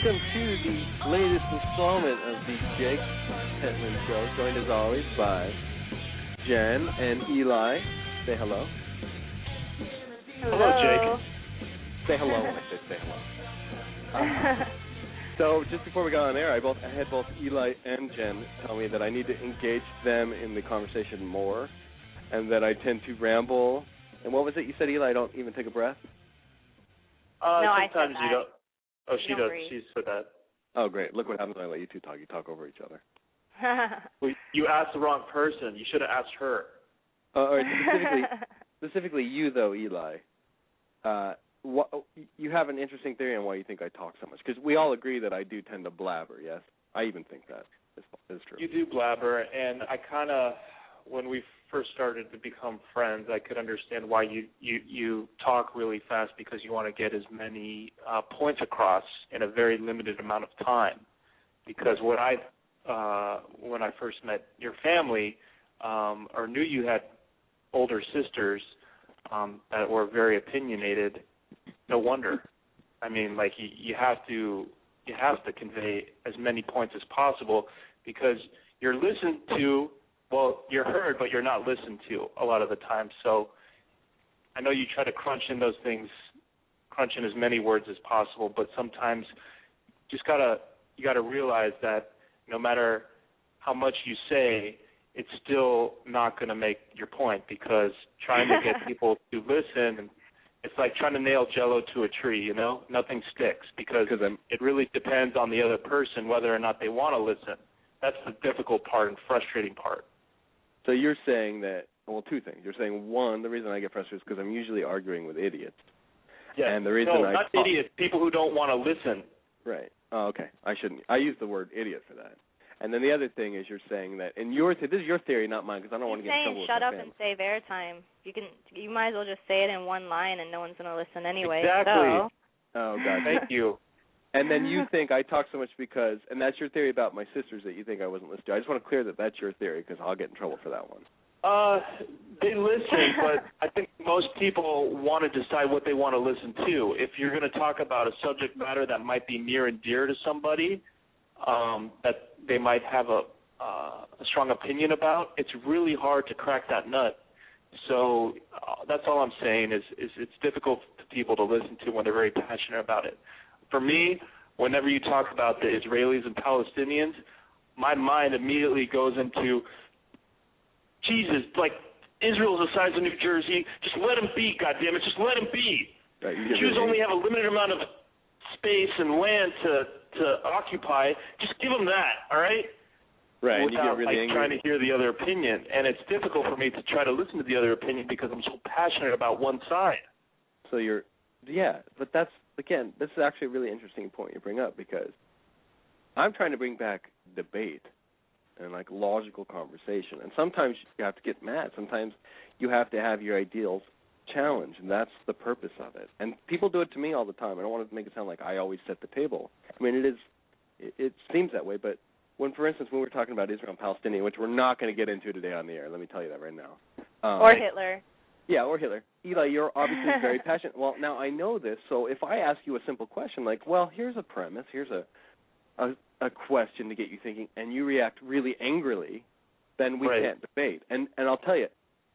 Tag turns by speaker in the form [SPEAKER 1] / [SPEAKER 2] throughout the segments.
[SPEAKER 1] welcome to the latest installment of the Jake Pentland Show, joined as always by Jen and Eli. Say hello.
[SPEAKER 2] Hello, Jake.
[SPEAKER 1] Say hello when I say hello. So just before we got on air, I had both Eli and Jen tell me that I need to engage them in the conversation more, and that I tend to ramble. And what was it you said, Eli? I don't even take a breath?
[SPEAKER 2] No,
[SPEAKER 3] sometimes
[SPEAKER 2] I said
[SPEAKER 3] you don't. Oh, she does.
[SPEAKER 2] Breathe.
[SPEAKER 3] She said that.
[SPEAKER 1] Oh, great. Look what happens when I let you two talk. You talk over each other.
[SPEAKER 3] Well, you asked the wrong person. You should have asked her.
[SPEAKER 1] All right, specifically you, though, Eli. You have an interesting theory on why you think I talk so much. Because we all agree that I do tend to blabber, yes? I even think that is true.
[SPEAKER 3] You do blabber, and I kind of, when we first started to become friends, I could understand why you talk really fast, because you want to get as many points across in a very limited amount of time. Because when I first met your family, or knew you had older sisters that were very opinionated, no wonder. I mean, like you have to convey as many points as possible, because you're listened to. Well, you're heard, but you're not listened to a lot of the time. So I know you try to crunch in those things, crunch in as many words as possible, but sometimes you gotta realize that no matter how much you say, it's still not going to make your point, because trying to get people to listen, it's like trying to nail Jell-O to a tree, you know? Nothing sticks, because it really depends on the other person whether or not they want to listen. That's the difficult part and frustrating part.
[SPEAKER 1] So you're saying that, well, two things. You're saying, one, the reason I get frustrated is because I'm usually arguing with idiots.
[SPEAKER 3] Yeah.
[SPEAKER 1] And the reason
[SPEAKER 3] not idiots, people who don't want to listen.
[SPEAKER 1] Right. Oh, okay. I shouldn't. I use the word idiot for that. And then the other thing is you're saying that, and this is your theory, not mine, because I don't want to get in trouble with
[SPEAKER 2] shut
[SPEAKER 1] my
[SPEAKER 2] up
[SPEAKER 1] family.
[SPEAKER 2] and save airtime. You might as well just say it in one line, and no one's going to listen anyway.
[SPEAKER 3] Exactly.
[SPEAKER 2] So.
[SPEAKER 1] Oh, God.
[SPEAKER 3] Thank you.
[SPEAKER 1] And then you think I talk so much because, and that's your theory about my sisters, that you think I wasn't listening to. I just want to clear that that's your theory, because I'll get in trouble for that one.
[SPEAKER 3] They listen, but I think most people want to decide what they want to listen to. If you're going to talk about a subject matter that might be near and dear to somebody, that they might have a strong opinion about, it's really hard to crack that nut. So that's all I'm saying is it's difficult for people to listen to when they're very passionate about it. For me, whenever you talk about the Israelis and Palestinians, my mind immediately goes into, Jesus, like, Israel's the size of New Jersey. Just let them be, goddammit. Just let them be.
[SPEAKER 1] Right,
[SPEAKER 3] the Jews only have a limited amount of space and land to occupy. Just give them that, all right?
[SPEAKER 1] Right,
[SPEAKER 3] Without,
[SPEAKER 1] you get really angry.
[SPEAKER 3] trying to hear the other opinion. And it's difficult for me to try to listen to the other opinion because I'm so passionate about one side.
[SPEAKER 1] So but that's, again, this is actually a really interesting point you bring up, because I'm trying to bring back debate and, like, logical conversation. And sometimes you have to get mad. Sometimes you have to have your ideals challenged, and that's the purpose of it. And people do it to me all the time. I don't want to make it sound like I always set the table. I mean, it seems that way, but for instance, when we're talking about Israel and Palestinian, which we're not going to get into today on the air, let me tell you that right now.
[SPEAKER 2] Or Hitler.
[SPEAKER 1] Yeah, or Hitler. Eli, you're obviously very passionate. Well, now I know this, so if I ask you a simple question like, well, here's a premise, here's a question to get you thinking, and you react really angrily, then we can't debate. And I'll tell you,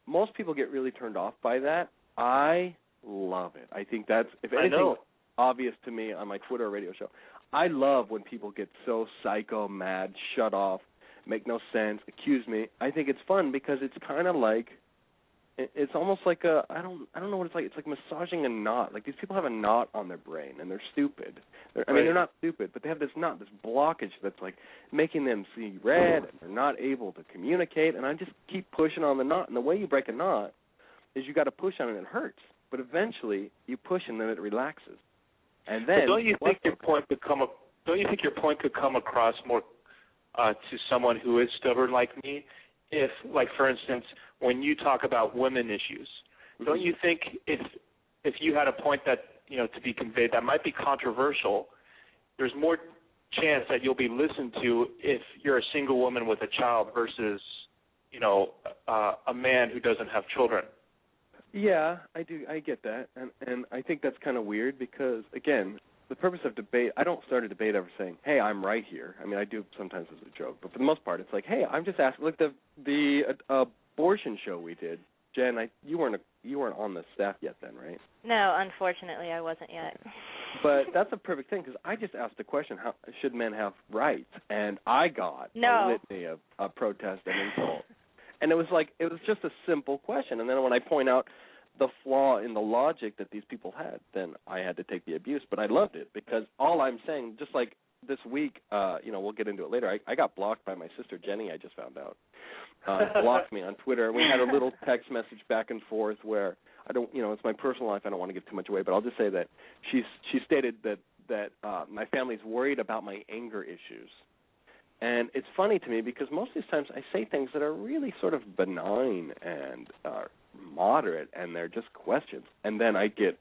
[SPEAKER 1] most people get really turned off by that. I love it. I think that's, if anything, obvious to me on my Twitter or radio show. I love when people get so psycho, mad, shut off, make no sense, accuse me. I think it's fun because it's kind of like, it's almost like I don't know what it's like. It's like massaging a knot. Like, these people have a knot on their brain, and they're stupid. I mean, they're not stupid, but they have this knot, this blockage that's, like, making them see red, and they're not able to communicate, and I just keep pushing on the knot. And the way you break a knot is you got to push on it, and it hurts. But eventually, you push, and then it relaxes. And then,
[SPEAKER 3] don't you think your point could come across more to someone who is stubborn like me? If, like, for instance, when you talk about women issues, don't you think if you had a point that, to be conveyed that might be controversial, there's more chance that you'll be listened to if you're a single woman with a child versus, a man who doesn't have children?
[SPEAKER 1] Yeah, I do. I get that, and I think that's kind of weird because, again, the purpose of debate, I don't start a debate ever saying, "Hey, I'm right here." I mean, I do sometimes as a joke, but for the most part, it's like, "Hey, I'm just asking." Look, the abortion show we did, Jen, you weren't on the staff yet then, right?
[SPEAKER 2] No, unfortunately, I wasn't yet.
[SPEAKER 1] But that's a perfect thing because I just asked the question: how should men have rights? And I got a litany of protest and insult. And it was just a simple question. And then when I point out the flaw in the logic that these people had, then I had to take the abuse. But I loved it because all I'm saying, just like this week, we'll get into it later. I got blocked by my sister Jenny. I just found out. Blocked me on Twitter. We had a little text message back and forth where I don't, it's my personal life. I don't want to give too much away, but I'll just say that she stated that my family's worried about my anger issues. And it's funny to me because most of these times I say things that are really sort of benign and moderate, and they're just questions. And then I get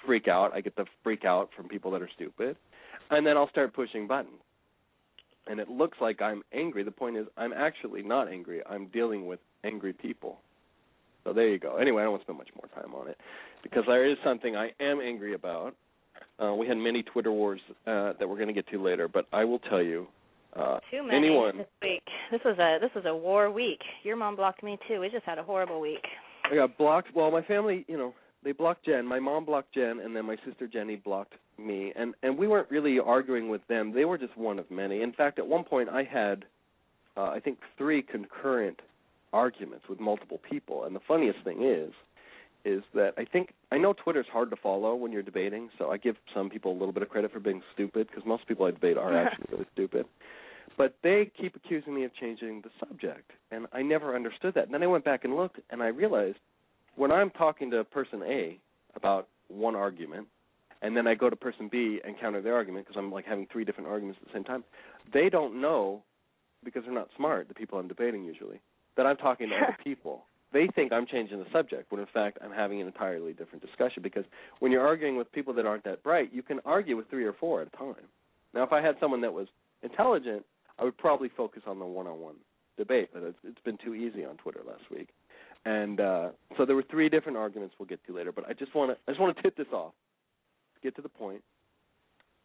[SPEAKER 1] freak out. I get the freak out from people that are stupid. And then I'll start pushing buttons. And it looks like I'm angry. The point is I'm actually not angry. I'm dealing with angry people. So there you go. Anyway, I don't want to spend much more time on it because there is something I am angry about. We had many Twitter wars that we're going to get to later, but I will tell you,
[SPEAKER 2] too many this week. This was a war week. Your mom blocked me too. We just had a horrible week.
[SPEAKER 1] I got blocked. Well, my family, they blocked Jen. My mom blocked Jen, and then my sister Jenny blocked me. And we weren't really arguing with them. They were just one of many. In fact, at one point I had, I think, 3 concurrent arguments with multiple people. And the funniest thing is that I know Twitter's hard to follow when you're debating, so I give some people a little bit of credit for being stupid because most people I debate are actually really stupid. But they keep accusing me of changing the subject, and I never understood that. And then I went back and looked, and I realized when I'm talking to person A about one argument, and then I go to person B and counter their argument because I'm like having 3 different arguments at the same time, they don't know, because they're not smart, the people I'm debating usually, that I'm talking to other people. They think I'm changing the subject, when in fact I'm having an entirely different discussion, because when you're arguing with people that aren't that bright, you can argue with 3 or 4 at a time. Now, if I had someone that was intelligent, I would probably focus on the one-on-one debate, but it's been too easy on Twitter last week. And so there were 3 different arguments we'll get to later, but I just want to tip this off. Let's get to the point.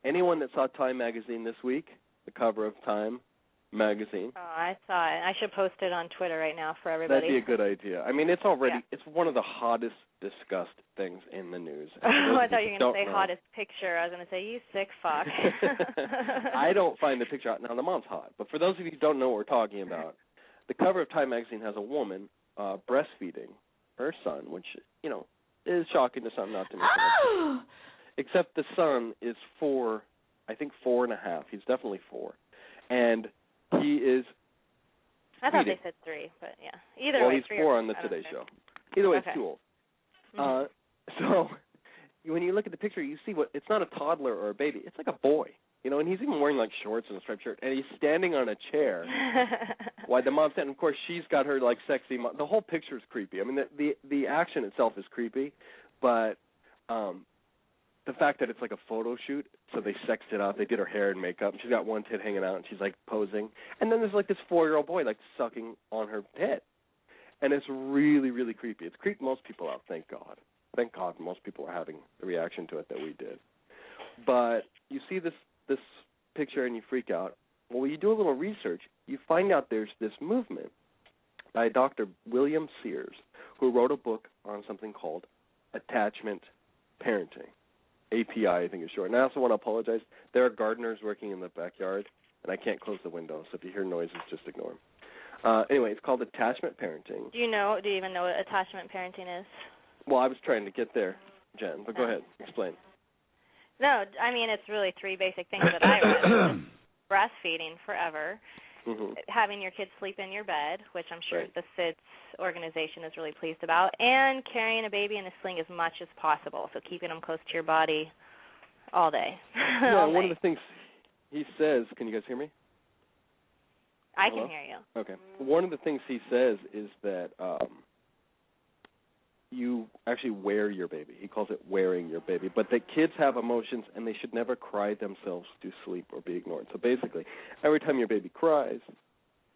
[SPEAKER 1] Anyone that saw Time magazine this week, the cover of Time magazine.
[SPEAKER 2] Oh, I saw it. I should post it on Twitter right now for everybody.
[SPEAKER 1] That'd be a good idea. I mean, it's one of the hottest discussed things in the news.
[SPEAKER 2] Oh, I thought you were going to say hottest picture. I was going to say, you sick fuck.
[SPEAKER 1] I don't find the picture hot. Now, the mom's hot, but for those of you who don't know what we're talking about, the cover of Time magazine has a woman breastfeeding her son, which, is shocking to some, not to me. Except the son is 4, I think 4.5. He's definitely 4. And he is
[SPEAKER 2] I thought they said 3, but yeah. Either way,
[SPEAKER 1] he's 4 on the Today Show. Either way, it's too old. So when you look at the picture, you see it's not a toddler or a baby. It's like a boy, and he's even wearing like shorts and a striped shirt, and he's standing on a chair while the mom's standing. Of course, she's got her like sexy mom. The whole picture is creepy. I mean, the action itself is creepy, but the fact that it's like a photo shoot, so they sexed it up. They did her hair and makeup. She's got one tit hanging out, and she's like posing. And then there's like this 4-year-old boy like sucking on her tit. And it's really, really creepy. It's creeped most people out, thank God. Thank God most people are having the reaction to it that we did. But you see this picture and you freak out. Well, when you do a little research, you find out there's this movement by Dr. William Sears, who wrote a book on something called attachment parenting. API, I think is short. And I also want to apologize. There are gardeners working in the backyard, and I can't close the window, so if you hear noises, just ignore them. Anyway, it's called attachment parenting.
[SPEAKER 2] Do you even know what attachment parenting is?
[SPEAKER 1] Well, I was trying to get there, Jen, but go ahead. Explain.
[SPEAKER 2] No, I mean, it's really 3 basic things that I read. Breastfeeding forever, having your kids sleep in your bed, which I'm sure the SIDS organization is really pleased about, and carrying a baby in a sling as much as possible, so keeping them close to your body all day.
[SPEAKER 1] Yeah, one of the things he says, can you guys hear me?
[SPEAKER 2] I can hear you.
[SPEAKER 1] Okay. One of the things he says is that you actually wear your baby. He calls it wearing your baby. But that kids have emotions, and they should never cry themselves to sleep or be ignored. So basically, every time your baby cries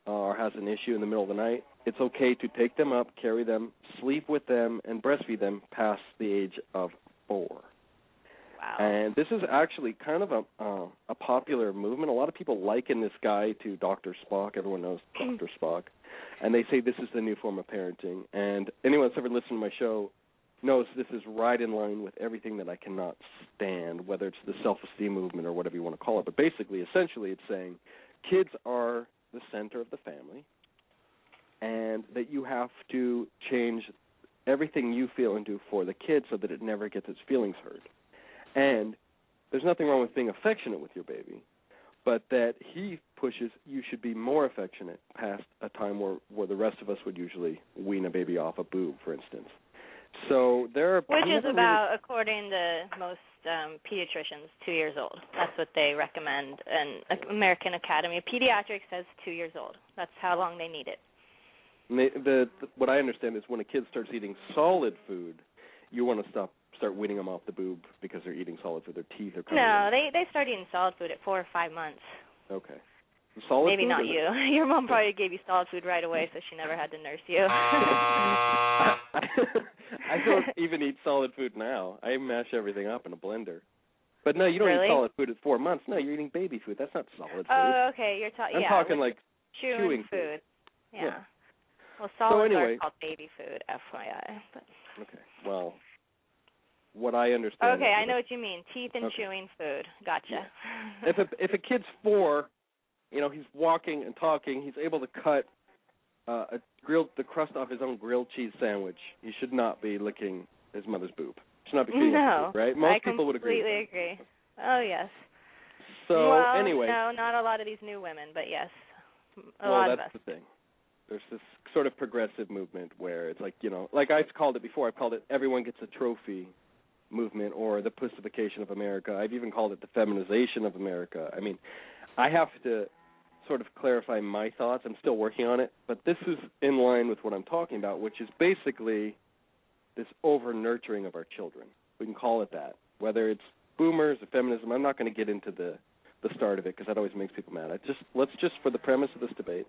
[SPEAKER 1] or has an issue in the middle of the night, it's okay to take them up, carry them, sleep with them, and breastfeed them past the age of 4.
[SPEAKER 2] Wow.
[SPEAKER 1] And this is actually kind of a popular movement. A lot of people liken this guy to Dr. Spock. Everyone knows Dr. Spock. And they say this is the new form of parenting. And anyone that's ever listened to my show knows this is right in line with everything that I cannot stand, whether it's the self-esteem movement or whatever you want to call it. But basically, essentially, it's saying kids are the center of the family and that you have to change everything you feel and do for the kid so that it never gets its feelings hurt. And there's nothing wrong with being affectionate with your baby, but that he pushes you should be more affectionate past a time where the rest of us would usually wean a baby off a boob, for instance. So there are...
[SPEAKER 2] Which is about, according to most pediatricians, 2 years old. That's what they recommend. And American Academy of Pediatrics says 2 years old. That's how long they need it.
[SPEAKER 1] What I understand is when a kid starts eating solid food, you want to start weaning them off the boob because they're eating solid food. Their teeth are coming
[SPEAKER 2] No,
[SPEAKER 1] in.
[SPEAKER 2] they start eating solid food at 4 or 5 months.
[SPEAKER 1] Okay. Solid
[SPEAKER 2] Maybe
[SPEAKER 1] food?
[SPEAKER 2] Maybe not you. Your mom probably gave you solid food right away, so she never had to nurse you.
[SPEAKER 1] I don't even eat solid food now. I mash everything up in a blender. But no, you don't
[SPEAKER 2] Really?
[SPEAKER 1] eat solid food at 4 months. No, you're eating baby food. That's not solid food.
[SPEAKER 2] Oh, okay. I'm
[SPEAKER 1] talking like
[SPEAKER 2] chewing food.
[SPEAKER 1] Yeah.
[SPEAKER 2] Well, solids
[SPEAKER 1] anyway,
[SPEAKER 2] are called baby food, FYI. But.
[SPEAKER 1] Okay. Well, what I understand.
[SPEAKER 2] Okay, I know what you mean. Teeth and chewing food. Gotcha.
[SPEAKER 1] Yeah. If a kid's 4, he's walking and talking, he's able to cut the crust off his own grilled cheese sandwich. He should not be licking his mother's boob. He should not be feeding his boob, right? Most people would agree.
[SPEAKER 2] I completely agree. Oh, yes.
[SPEAKER 1] So, anyway.
[SPEAKER 2] No, not a lot of these new women, but yes, a lot of us.
[SPEAKER 1] Well, that's the thing. There's this sort of progressive movement where it's like, like I've called it before. I've called it everyone gets a trophy movement or the pussification of America. I've even called it the feminization of America. I mean, I have to sort of clarify my thoughts. I'm still working on it, but this is in line with what I'm talking about, which is basically this over-nurturing of our children. We can call it that. Whether it's boomers or feminism, I'm not going to get into the start of it because that always makes people mad. Let's just, for the premise of this debate,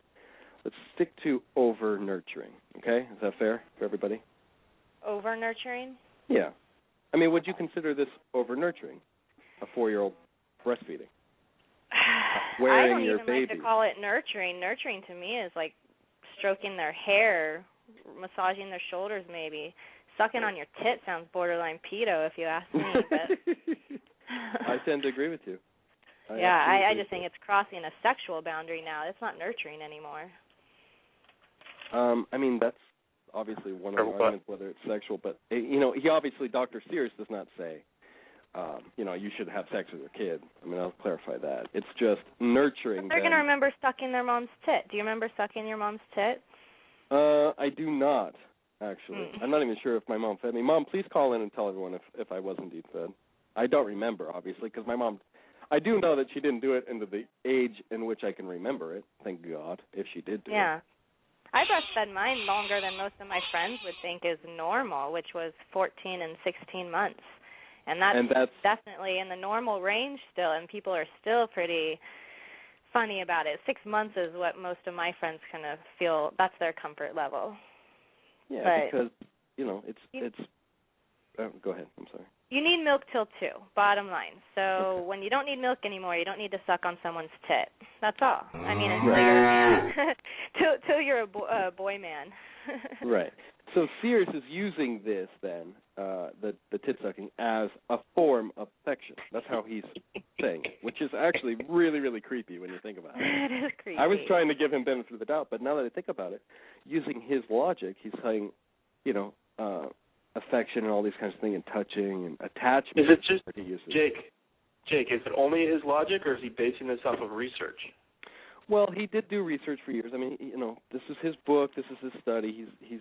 [SPEAKER 1] let's stick to over-nurturing, okay? Is that fair for everybody?
[SPEAKER 2] Over-nurturing?
[SPEAKER 1] Yeah. I mean, would you consider this over-nurturing, a 4-year-old breastfeeding? Wearing
[SPEAKER 2] I don't
[SPEAKER 1] your
[SPEAKER 2] even
[SPEAKER 1] baby.
[SPEAKER 2] like to call it nurturing. Nurturing to me is like stroking their hair, massaging their shoulders maybe. Sucking on your tit sounds borderline pedo if you ask me. But
[SPEAKER 1] I tend to agree with you.
[SPEAKER 2] I just think it's crossing a sexual boundary now. It's not nurturing anymore.
[SPEAKER 1] I mean, that's obviously one of the arguments, whether it's sexual. But, he obviously, Dr. Sears does not say, you should have sex with your kid. I mean, I'll clarify that. It's just nurturing.
[SPEAKER 2] But they're going to remember sucking their mom's tit. Do you remember sucking your mom's tit?
[SPEAKER 1] I do not, actually. I'm not even sure if my mom fed me. Mom, please call in and tell everyone if I was indeed fed. I don't remember, obviously, because my mom... I do know that she didn't do it into the age in which I can remember it, thank God, if she did do it.
[SPEAKER 2] Yeah. I breastfed mine longer than most of my friends would think is normal, which was 14 and 16 months. And that's definitely in the normal range still, and people are still pretty funny about it. 6 months is what most of my friends kind of feel, that's their comfort level.
[SPEAKER 1] Yeah, because, it's go ahead, I'm sorry.
[SPEAKER 2] You need milk till 2, bottom line. So when you don't need milk anymore, you don't need to suck on someone's tit. That's all. I mean, until you're a man. till you're a boy man.
[SPEAKER 1] Right. So Sears is using this then, the tit sucking, as a form of affection. That's how he's saying it, which is actually really, really creepy when you think about it.
[SPEAKER 2] It is creepy.
[SPEAKER 1] I was trying to give him benefit of the doubt, but now that I think about it, using his logic, he's saying, affection and all these kinds of things, and touching and attachment.
[SPEAKER 3] Is it just, Jake, is it only his logic, or is he basing this off of research?
[SPEAKER 1] Well, he did do research for years. I mean, this is his book, this is his study. He's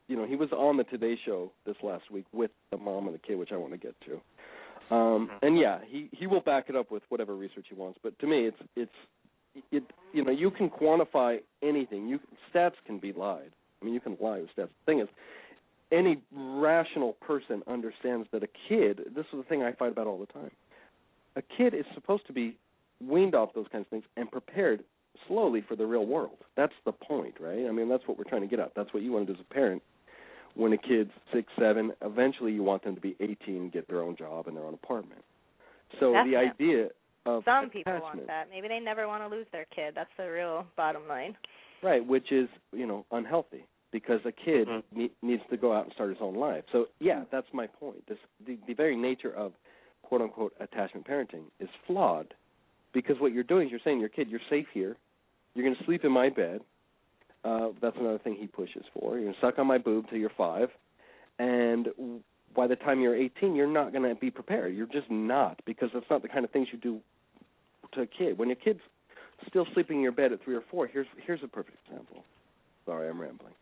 [SPEAKER 1] he was on the Today Show this last week with the mom and the kid, which I want to get to. And yeah, he will back it up with whatever research he wants. But to me, you can quantify anything. Stats can be lied. I mean, you can lie with stats. The thing is, any rational person understands that a kid, this is the thing I fight about all the time, a kid is supposed to be weaned off those kinds of things and prepared slowly for the real world. That's the point, right? I mean, that's what we're trying to get at. That's what you wanted as a parent when a kid's 6, 7, eventually you want them to be 18 and get their own job and their own apartment. So
[SPEAKER 2] Definitely.
[SPEAKER 1] the idea of
[SPEAKER 2] some people want that. Maybe they never want to lose their kid. That's the real bottom line.
[SPEAKER 1] Right, which is, unhealthy because a kid needs to go out and start his own life. So, yeah, that's my point. The very nature of quote-unquote attachment parenting is flawed because what you're doing is you're saying to your kid, you're safe here. You're going to sleep in my bed. That's another thing he pushes for. You're going to suck on my boob till you're 5. And by the time you're 18, you're not going to be prepared. You're just not, because that's not the kind of things you do to a kid. When a kid's still sleeping in your bed at 3 or 4, here's a perfect example. Sorry, I'm rambling.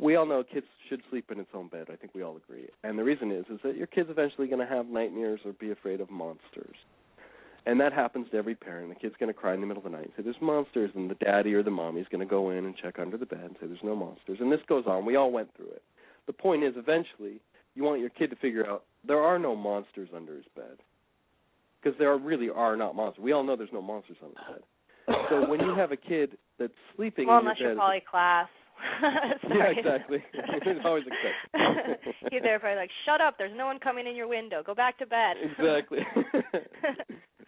[SPEAKER 1] We all know kids should sleep in its own bed. I think we all agree. And the reason is that your kid's eventually going to have nightmares or be afraid of monsters. And that happens to every parent. The kid's going to cry in the middle of the night and say, there's monsters, and the daddy or the mommy is going to go in and check under the bed and say, there's no monsters. And this goes on. We all went through it. The point is, eventually, you want your kid to figure out there are no monsters under his bed, because there really are not monsters. We all know there's no monsters under his bed. So when you have a kid that's sleeping in your bed...
[SPEAKER 2] unless you're polyclass.
[SPEAKER 1] Yeah, exactly. There's always exceptions.
[SPEAKER 2] He's there probably like, shut up, there's no one coming in your window. Go back to bed.
[SPEAKER 1] Exactly.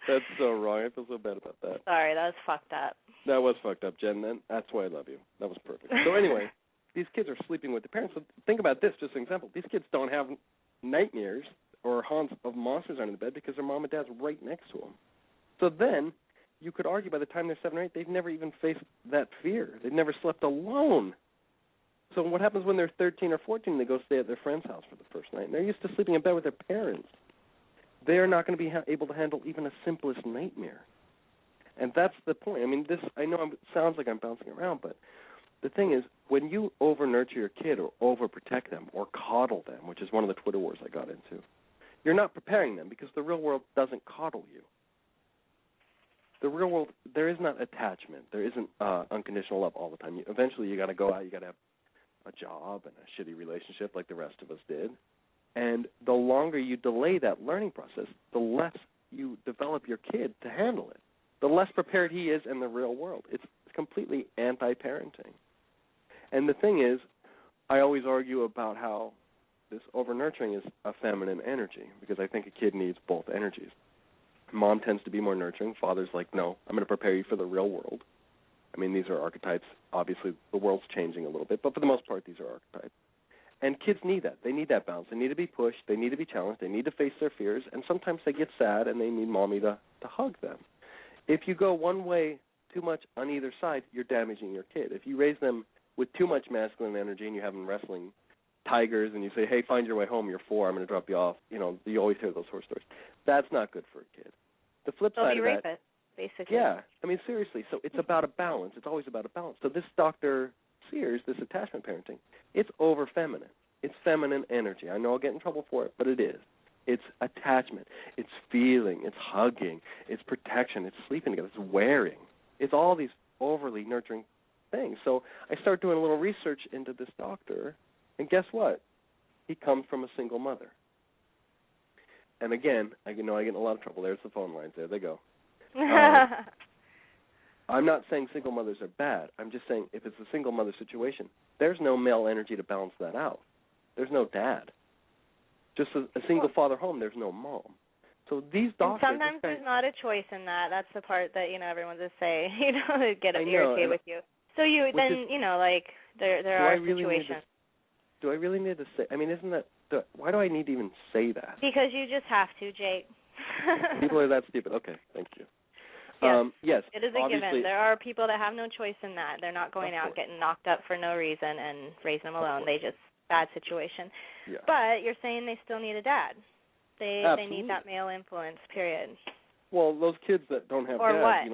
[SPEAKER 1] That's so wrong. I feel so bad about that.
[SPEAKER 2] Sorry, that was fucked up.
[SPEAKER 1] That was fucked up, Jen. That's why I love you. That was perfect. So anyway, these kids are sleeping with their parents. So think about this, just an example. These kids don't have nightmares or haunts of monsters under the bed because their mom and dad's right next to them. So then you could argue by the time they're 7 or 8, they've never even faced that fear. They've never slept alone. So what happens when they're 13 or 14 and they go stay at their friend's house for the first night? And they're used to sleeping in bed with their parents. They're not going to be able to handle even the simplest nightmare. And that's the point. I mean, I know it sounds like I'm bouncing around, but the thing is, when you over-nurture your kid or over-protect them or coddle them, which is one of the Twitter wars I got into, you're not preparing them because the real world doesn't coddle you. The real world, there is not attachment. There isn't unconditional love all the time. Eventually, you got to go out. You got to have a job and a shitty relationship like the rest of us did. And the longer you delay that learning process, the less you develop your kid to handle it. The less prepared he is in the real world. It's completely anti-parenting. And the thing is, I always argue about how this over-nurturing is a feminine energy because I think a kid needs both energies. Mom tends to be more nurturing. Father's like, no, I'm going to prepare you for the real world. I mean, these are archetypes. Obviously, the world's changing a little bit, but for the most part, these are archetypes. And kids need that. They need that balance. They need to be pushed. They need to be challenged. They need to face their fears. And sometimes they get sad, and they need mommy to hug them. If you go one way too much on either side, you're damaging your kid. If you raise them with too much masculine energy and you have them wrestling tigers and you say, hey, find your way home, you're 4, I'm going to drop you off. You always hear those horror stories. That's not good for a kid. The flip side of that...
[SPEAKER 2] Rape it, basically.
[SPEAKER 1] Yeah. I mean, seriously. So it's about a balance. It's always about a balance. So this Dr. Sears, this attachment parenting, it's over-feminine. It's feminine energy. I know I'll get in trouble for it, but it is. It's attachment. It's feeling. It's hugging. It's protection. It's sleeping together. It's wearing. It's all these overly nurturing things. So I start doing a little research into this doctor, and guess what? He comes from a single mother. And again, I get in a lot of trouble. There's the phone lines. There they go. I'm not saying single mothers are bad. I'm just saying if it's a single mother situation, there's no male energy to balance that out. There's no dad. Just a single father home, there's no mom. So these doctors...
[SPEAKER 2] And sometimes there's not a choice in that. That's the part that, everyone's just say, get irritated with you. So there are situations.
[SPEAKER 1] Do I really need to say... I mean, isn't that... Why do I need to even say that?
[SPEAKER 2] Because you just have to, Jake.
[SPEAKER 1] People are that stupid. Okay, thank you.
[SPEAKER 2] Yes, it is a given. There are people that have no choice in that. They're not going out getting knocked up for no reason and raising them alone. They just... bad situation. Yeah. But you're saying they still need a dad. They need that male influence, period.
[SPEAKER 1] Well, those kids that don't have dads,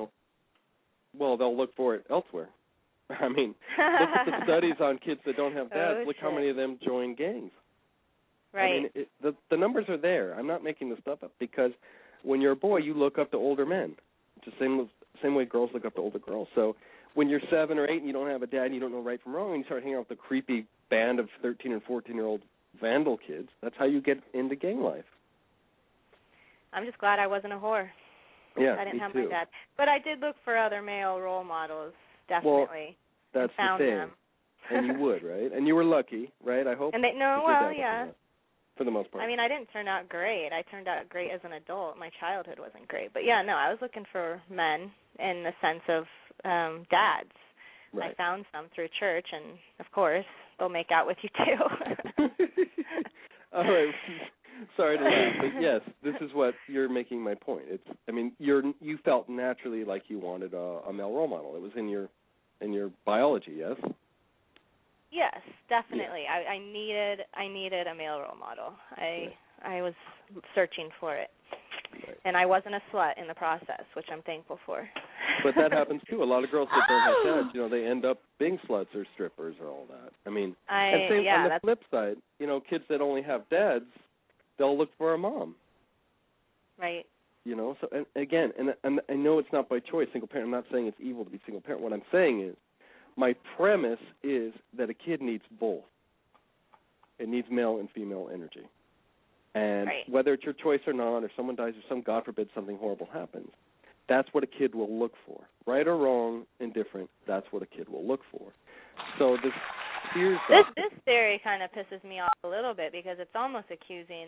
[SPEAKER 1] well, they'll look for it elsewhere. I mean, look at the studies on kids that don't have dads. Look how many of them join gangs.
[SPEAKER 2] Right.
[SPEAKER 1] I mean, the numbers are there. I'm not making this stuff up because when you're a boy, you look up to older men. It's the same way girls look up to older girls. So when you're 7 or 8 and you don't have a dad and you don't know right from wrong and you start hanging out with a creepy band of 13 and 14-year-old vandal kids, that's how you get into gang life.
[SPEAKER 2] I'm just glad I wasn't a whore.
[SPEAKER 1] Yeah,
[SPEAKER 2] I didn't have
[SPEAKER 1] too.
[SPEAKER 2] my dad. But I did look for other male role models, definitely.
[SPEAKER 1] Well, that's
[SPEAKER 2] found
[SPEAKER 1] the thing.
[SPEAKER 2] them.
[SPEAKER 1] And you would, right? And you were lucky, right? I hope.
[SPEAKER 2] And yeah.
[SPEAKER 1] For the most part.
[SPEAKER 2] I mean, I didn't turn out great. I turned out great as an adult. My childhood wasn't great. But, yeah, no, I was looking for men in the sense of dads.
[SPEAKER 1] Right.
[SPEAKER 2] I found some through church, and, of course, they'll make out with you, too.
[SPEAKER 1] All right. Sorry to laugh, but, yes, this is what you're making my point. You felt naturally like you wanted a male role model. It was in your biology, yes?
[SPEAKER 2] Yes, definitely. Yeah. I needed a male role model. I was searching for it. Right. And I wasn't a slut in the process, which I'm thankful for.
[SPEAKER 1] But that happens too. A lot of girls that don't have dads, they end up being sluts or strippers or all that. On the flip side, kids that only have dads, they'll look for a mom.
[SPEAKER 2] Right.
[SPEAKER 1] So and again, and I know it's not by choice, single parent. I'm not saying it's evil to be single parent. What I'm saying is, my premise is that a kid needs both. It needs male and female energy. And whether it's your choice or not, or someone dies, or God forbid, something horrible happens, that's what a kid will look for. Right or wrong, indifferent, that's what a kid will look for. So this
[SPEAKER 2] theory kind of pisses me off a little bit, because it's almost accusing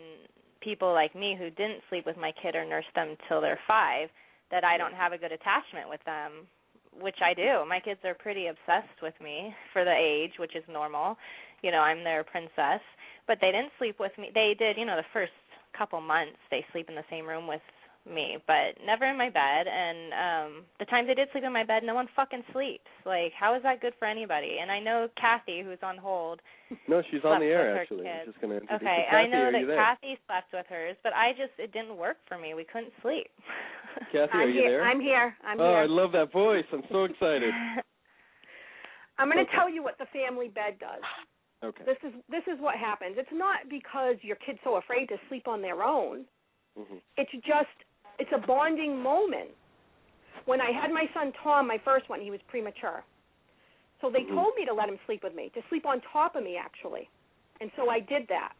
[SPEAKER 2] people like me who didn't sleep with my kid or nurse them till they're 5 that I don't have a good attachment with them, which I do. My kids are pretty obsessed with me for the age, which is normal. I'm their princess. But they didn't sleep with me. They did, the first couple months they sleep in the same room with me, but never in my bed. And the times they did sleep in my bed, no one fucking sleeps. Like, how is that good for anybody? And I know Kathy, who's on hold.
[SPEAKER 1] No, she's on the air, actually. I'm just going to introduce
[SPEAKER 2] Kathy, I know that Kathy slept with hers, but it didn't work for me. We couldn't sleep.
[SPEAKER 1] Kathy, are you there?
[SPEAKER 4] I'm here.
[SPEAKER 1] Oh, I love that voice. I'm so excited.
[SPEAKER 4] I'm going to tell you what the family bed does.
[SPEAKER 1] Okay.
[SPEAKER 4] This is what happens. It's not because your kid's so afraid to sleep on their own. Mm-hmm. It's a bonding moment. When I had my son Tom, my first one, he was premature. So they told me to let him sleep with me, to sleep on top of me, actually. And so I did that.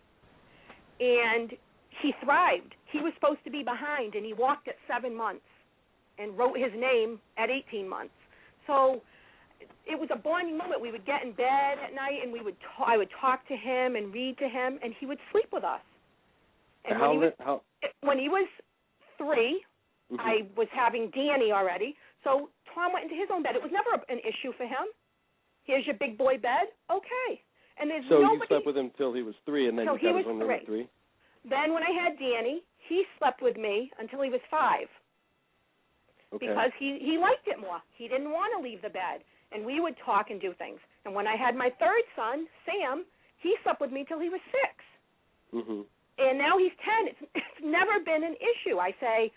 [SPEAKER 4] And he thrived. He was supposed to be behind, and he walked at 7 months and wrote his name at 18 months. So it was a bonding moment. We would get in bed at night, and I would talk to him and read to him, and he would sleep with us. And when he was 3, I was having Danny already, so Tom went into his own bed. It was never an issue for him. Here's your big boy bed. Okay. And there's
[SPEAKER 1] so you slept with him till he was 3, and then you got his own room at 3?
[SPEAKER 4] Then when I had Danny, he slept with me until he was 5. Okay. Because he liked it more. He didn't want to leave the bed. And we would talk and do things. And when I had my third son, Sam, he slept with me till he was 6. Mm-hmm. And now he's 10. It's never been an issue. I say,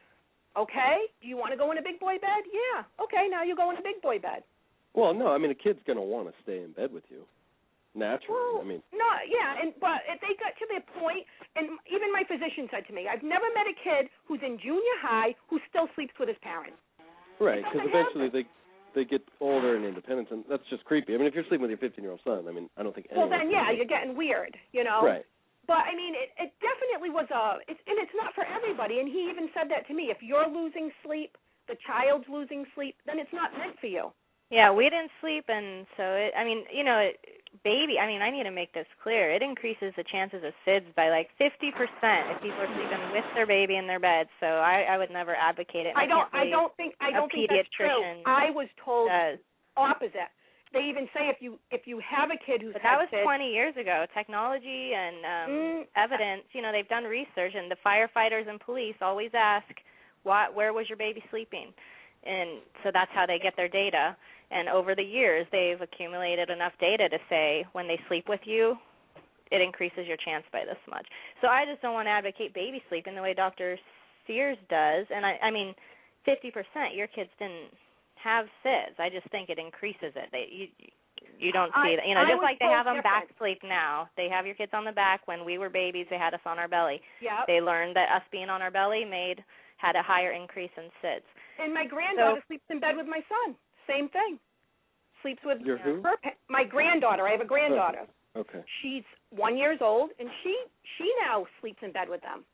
[SPEAKER 4] okay, do you want to go in a big boy bed? Yeah. Okay, now you go in a big boy bed.
[SPEAKER 1] Well, no, a kid's going to want to stay in bed with you. Naturally,
[SPEAKER 4] well, no, yeah, but if they got to the point, and even my physician said to me, I've never met a kid who's in junior high who still sleeps with his parents.
[SPEAKER 1] Right, because eventually they get older and independent, and that's just creepy. If you're sleeping with your 15-year-old son, I don't think anyone...
[SPEAKER 4] Well, then, yeah, you're getting weird,
[SPEAKER 1] Right.
[SPEAKER 4] But, it definitely was and it's not for everybody, and he even said that to me. If you're losing sleep, the child's losing sleep, then it's not meant for you.
[SPEAKER 2] Yeah, we didn't sleep, and so, baby, I need to make this clear. It increases the chances of SIDS by 50% if people are sleeping with their baby in their bed. So I would never advocate it.
[SPEAKER 4] I don't think that's true. I was told opposite. They even say if you have a kid who's
[SPEAKER 2] but that was 20 years ago. Technology and evidence, they've done research, and the firefighters and police always ask, where was your baby sleeping? And so that's how they get their data. And over the years, they've accumulated enough data to say when they sleep with you, it increases your chance by this much. So I just don't want to advocate baby sleeping the way Dr. Sears does. And 50%, your kids didn't have SIDS. I just think it increases it. You don't see that. Just like they have them back sleep now. They have your kids on the back. When we were babies, they had us on our belly.
[SPEAKER 4] Yep.
[SPEAKER 2] They learned that us being on our belly had a higher increase in SIDS.
[SPEAKER 4] And my granddaughter sleeps in bed with my son. Same thing. Sleeps with my granddaughter. I have a granddaughter.
[SPEAKER 1] Okay.
[SPEAKER 4] She's 1 year old, and she now sleeps in bed with them.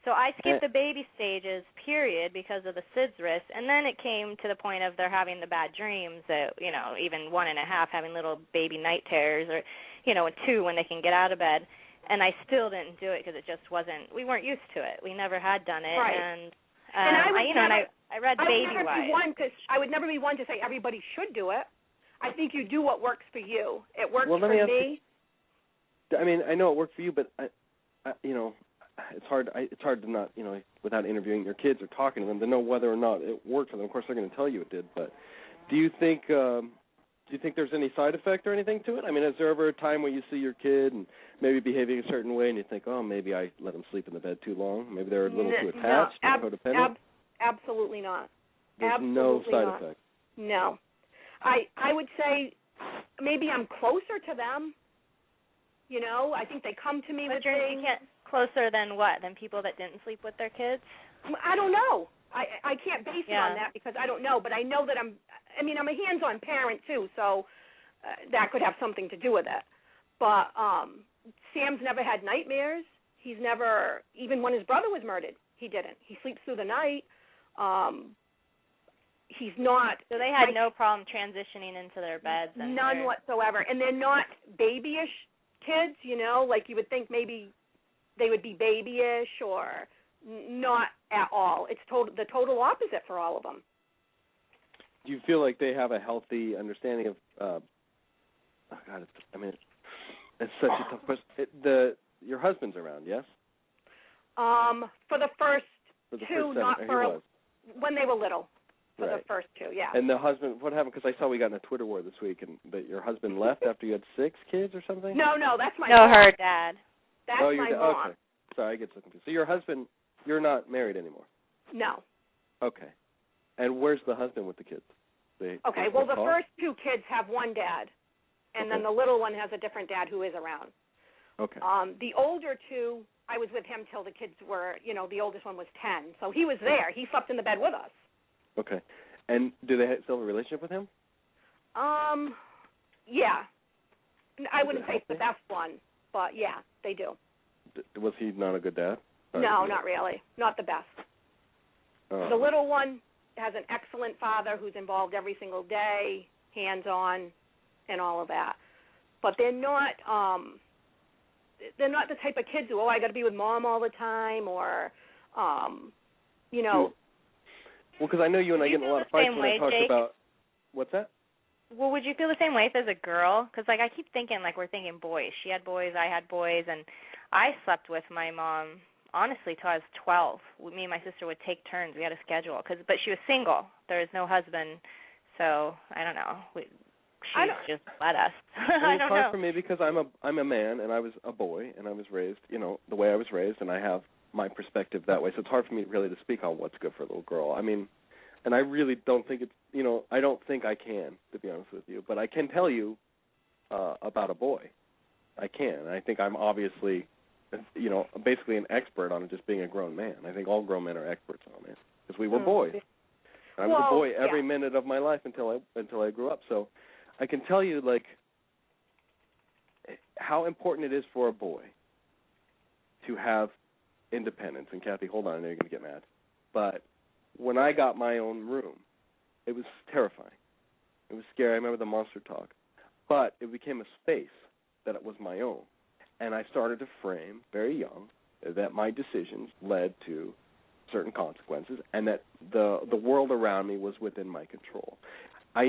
[SPEAKER 2] So I skipped the baby stages, period, because of the SIDS risk, and then it came to the point of they're having the bad dreams, that, you know, even 1.5 having little baby night terrors, or, you know, 2 when they can get out of bed. And I still didn't do it because it just wasn't, we weren't used to it. We never had done it.
[SPEAKER 4] Right.
[SPEAKER 2] And I read Baby Wise.
[SPEAKER 4] I would never be one to say everybody should do it. I think you do what works for you. It works
[SPEAKER 1] for
[SPEAKER 4] me.
[SPEAKER 1] I mean, I know it worked for you, but you know, it's hard to not, you know, without interviewing your kids or talking to them, to know whether or not it worked for them. Of course, they're going to tell you it did, but do you think there's any side effect or anything to it? I mean, is there ever a time when you see your kid and maybe behaving a certain way and you think, oh, maybe I let them sleep in the bed too long? Maybe they're a little too attached or codependent?
[SPEAKER 4] Absolutely not.
[SPEAKER 1] There's no side effect.
[SPEAKER 4] No. I would say maybe I'm closer to them. You know, I think they come to me with things.
[SPEAKER 2] Closer than what? Than people that didn't sleep with their kids?
[SPEAKER 4] I don't know. I can't base it on that because I don't know. But I know that I'm a hands-on parent, too, so that could have something to do with it. But Sam's never had nightmares. He's never, even when his brother was murdered, he didn't. He sleeps through the night. He's not.
[SPEAKER 2] So they had no problem transitioning into their beds?
[SPEAKER 4] None whatsoever. And they're not babyish kids, you know, like you would think maybe they would be babyish, or not at all. It's the total opposite for all of them.
[SPEAKER 1] Do you feel like they have a healthy understanding of, it's such a tough question. Your husband's around, yes?
[SPEAKER 4] For the first
[SPEAKER 1] two,
[SPEAKER 4] when they were little. For
[SPEAKER 1] right.
[SPEAKER 4] The first 2, yeah.
[SPEAKER 1] And the husband, what happened? Because I saw we got in a Twitter war this week, and that your husband left after you had 6 kids or something?
[SPEAKER 4] No, that's my mom.
[SPEAKER 2] No, her dad.
[SPEAKER 4] That's my mom.
[SPEAKER 1] Okay. Sorry, I get so confused. So your husband, you're not married anymore?
[SPEAKER 4] No.
[SPEAKER 1] Okay. And where's the husband with the kids? The
[SPEAKER 4] first 2 kids have one dad, and then the little one has a different dad who is around.
[SPEAKER 1] Okay.
[SPEAKER 4] The older 2, I was with him till the kids were, you know, the oldest one was 10, so he was there. He slept in the bed with us.
[SPEAKER 1] Okay. And do they still have a relationship with him?
[SPEAKER 4] Yeah. I wouldn't say it's the best one, but yeah, they do.
[SPEAKER 1] Was he not a good dad?
[SPEAKER 4] No, not really. Not the best. The little one has an excellent father who's involved every single day, hands-on, and all of that. But they're not the type of kids who, I got to be with mom all the time, or, you know.
[SPEAKER 1] Well, because I know you and I get in a lot of fights when I talk about. What's that?
[SPEAKER 2] Well, would you feel the same way if as a girl? Because, like, I keep thinking, like, we're thinking boys. She had boys, I had boys, and I slept with my mom, honestly, till I was 12. Me and my sister would take turns. We had a schedule. But she was single. There was no husband. So, I don't know. She just let us. I don't know.
[SPEAKER 1] It's hard for me because I'm a man, and I was a boy, and I was raised, you know, the way I was raised, and I have my perspective that way. So it's hard for me really to speak on what's good for a little girl. I mean, and I really don't think it's, you know, I don't think I can, to be honest with you. But I can tell you about a boy. I can. And I think I'm obviously, you know, basically an expert on just being a grown man. I think all grown men are experts on it because we were boys. I was a boy every minute of my life until I grew up. So I can tell you, like, how important it is for a boy to have independence. And Kathy, hold on, I know you're going to get mad. But when I got my own room, it was terrifying. It was scary. I remember the monster talk. But it became a space that it was my own. And I started to frame, very young, that my decisions led to certain consequences and that the world around me was within my control. I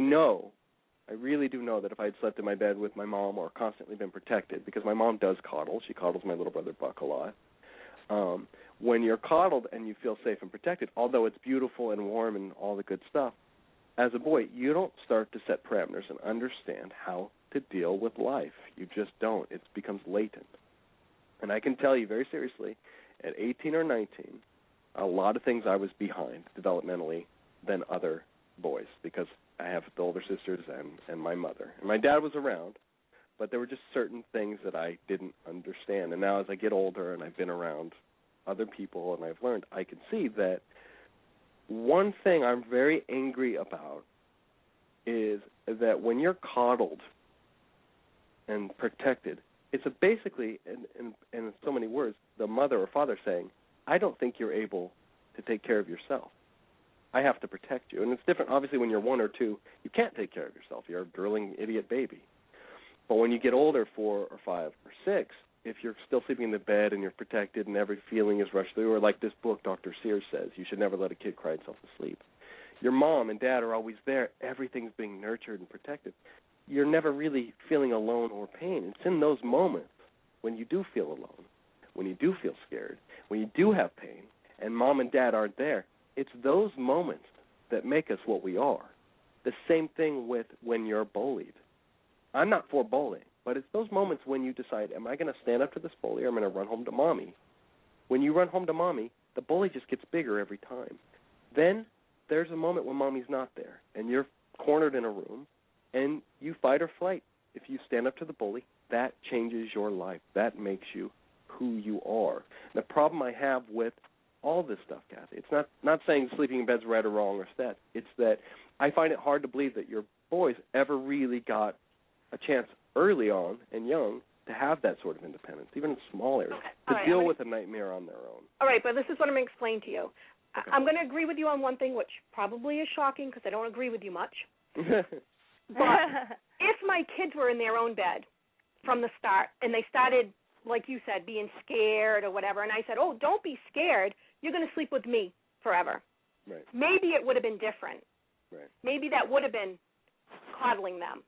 [SPEAKER 1] really do know that if I had slept in my bed with my mom or constantly been protected, because my mom does coddle. She coddles my little brother Buck a lot. When you're coddled and you feel safe and protected, although it's beautiful and warm and all the good stuff, as a boy, you don't start to set parameters and understand how to deal with life. You just don't. It becomes latent. And I can tell you very seriously, at 18 or 19, a lot of things I was behind developmentally than other boys because I have the older sisters and my mother. And my dad was around, but there were just certain things that I didn't understand. And now as I get older and I've been around other people and I've learned, I can see that one thing I'm very angry about is that when you're coddled and protected, it's basically, in so many words, the mother or father saying, I don't think you're able to take care of yourself. I have to protect you. And it's different, obviously, when you're 1 or 2, you can't take care of yourself. You're a drooling idiot baby. But when you get older, 4 or 5 or 6, if you're still sleeping in the bed and you're protected and every feeling is rushed through, or like this book Dr. Sears says, you should never let a kid cry himself to sleep. Your mom and dad are always there. Everything's being nurtured and protected. You're never really feeling alone or pain. It's in those moments when you do feel alone, when you do feel scared, when you do have pain, and mom and dad aren't there. It's those moments that make us what we are. The same thing with when you're bullied. I'm not for bullying, but it's those moments when you decide, am I going to stand up to this bully or am I going to run home to mommy? When you run home to mommy, the bully just gets bigger every time. Then there's a moment when mommy's not there, and you're cornered in a room, and you fight or flight. If you stand up to the bully, that changes your life. That makes you who you are. The problem I have with all this stuff, Kathy, it's not saying sleeping in bed's right or wrong or that. It's that I find it hard to believe that your boys ever really got a chance early on and young to have that sort of independence, even in small areas, to deal with a nightmare on their own.
[SPEAKER 4] All right, but this is what I'm going to explain to you.
[SPEAKER 1] Okay.
[SPEAKER 4] I'm going to agree with you on one thing, which probably is shocking because I don't agree with you much. But if my kids were in their own bed from the start and they started, like you said, being scared or whatever, and I said, oh, don't be scared, you're going to sleep with me forever.
[SPEAKER 1] Right.
[SPEAKER 4] Maybe it would have been different.
[SPEAKER 1] Right.
[SPEAKER 4] Maybe that would have been coddling them.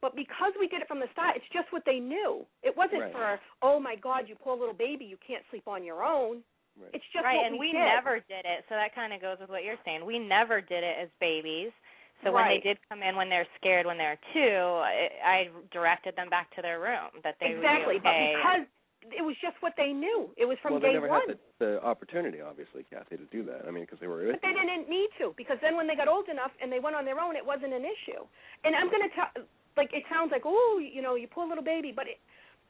[SPEAKER 4] But because we did it from the start, it's just what they knew. It wasn't for, oh, my God, you poor little baby, you can't sleep on your own.
[SPEAKER 1] Right.
[SPEAKER 4] It's just
[SPEAKER 2] right,
[SPEAKER 4] what
[SPEAKER 2] and we
[SPEAKER 4] did.
[SPEAKER 2] never did it, so that kind of goes with what you're saying. We never did it as babies. So when they did come in when they're scared when they're 2, I directed them back to their room, that they would be okay.
[SPEAKER 4] But because it was just what they knew. It was from
[SPEAKER 1] Well,
[SPEAKER 4] day
[SPEAKER 1] they never
[SPEAKER 4] one.
[SPEAKER 1] had the opportunity, obviously, Kathy, to do that. I mean, because they were.
[SPEAKER 4] But they didn't need to, because then when they got old enough and they went on their own, it wasn't an issue. And I'm going to tell, like, it sounds like, oh, you know, you poor little baby, but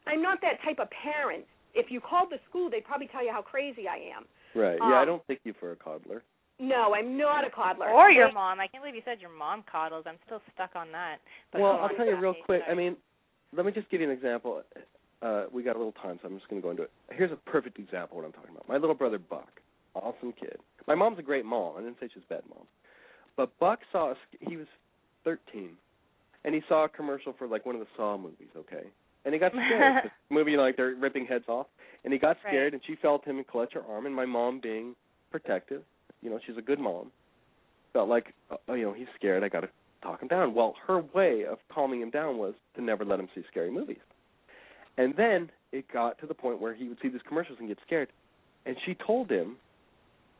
[SPEAKER 4] I'm not that type of parent. If you called the school, they'd probably tell you how crazy I am.
[SPEAKER 1] Right. Yeah, I don't take you for a coddler.
[SPEAKER 4] No, I'm not a coddler.
[SPEAKER 2] Or your mom. I can't believe you said your mom coddles. I'm still stuck on that. But
[SPEAKER 1] well, I'll tell you real quick. I mean, let me just give you an example. We got a little time, so I'm just going to go into it. Here's a perfect example of what I'm talking about. My little brother, Buck, awesome kid. My mom's a great mom. I didn't say she's a bad mom. But Buck he was 13, and he saw a commercial for, like, one of the Saw movies, okay? And he got scared. The movie, like, they're ripping heads off. And he got scared, and she felt him and clutch her arm, and my mom being protective, you know, she's a good mom, felt like, you know, he's scared, I got to talk him down. Well, her way of calming him down was to never let him see scary movies. And then it got to the point where he would see these commercials and get scared. And she told him,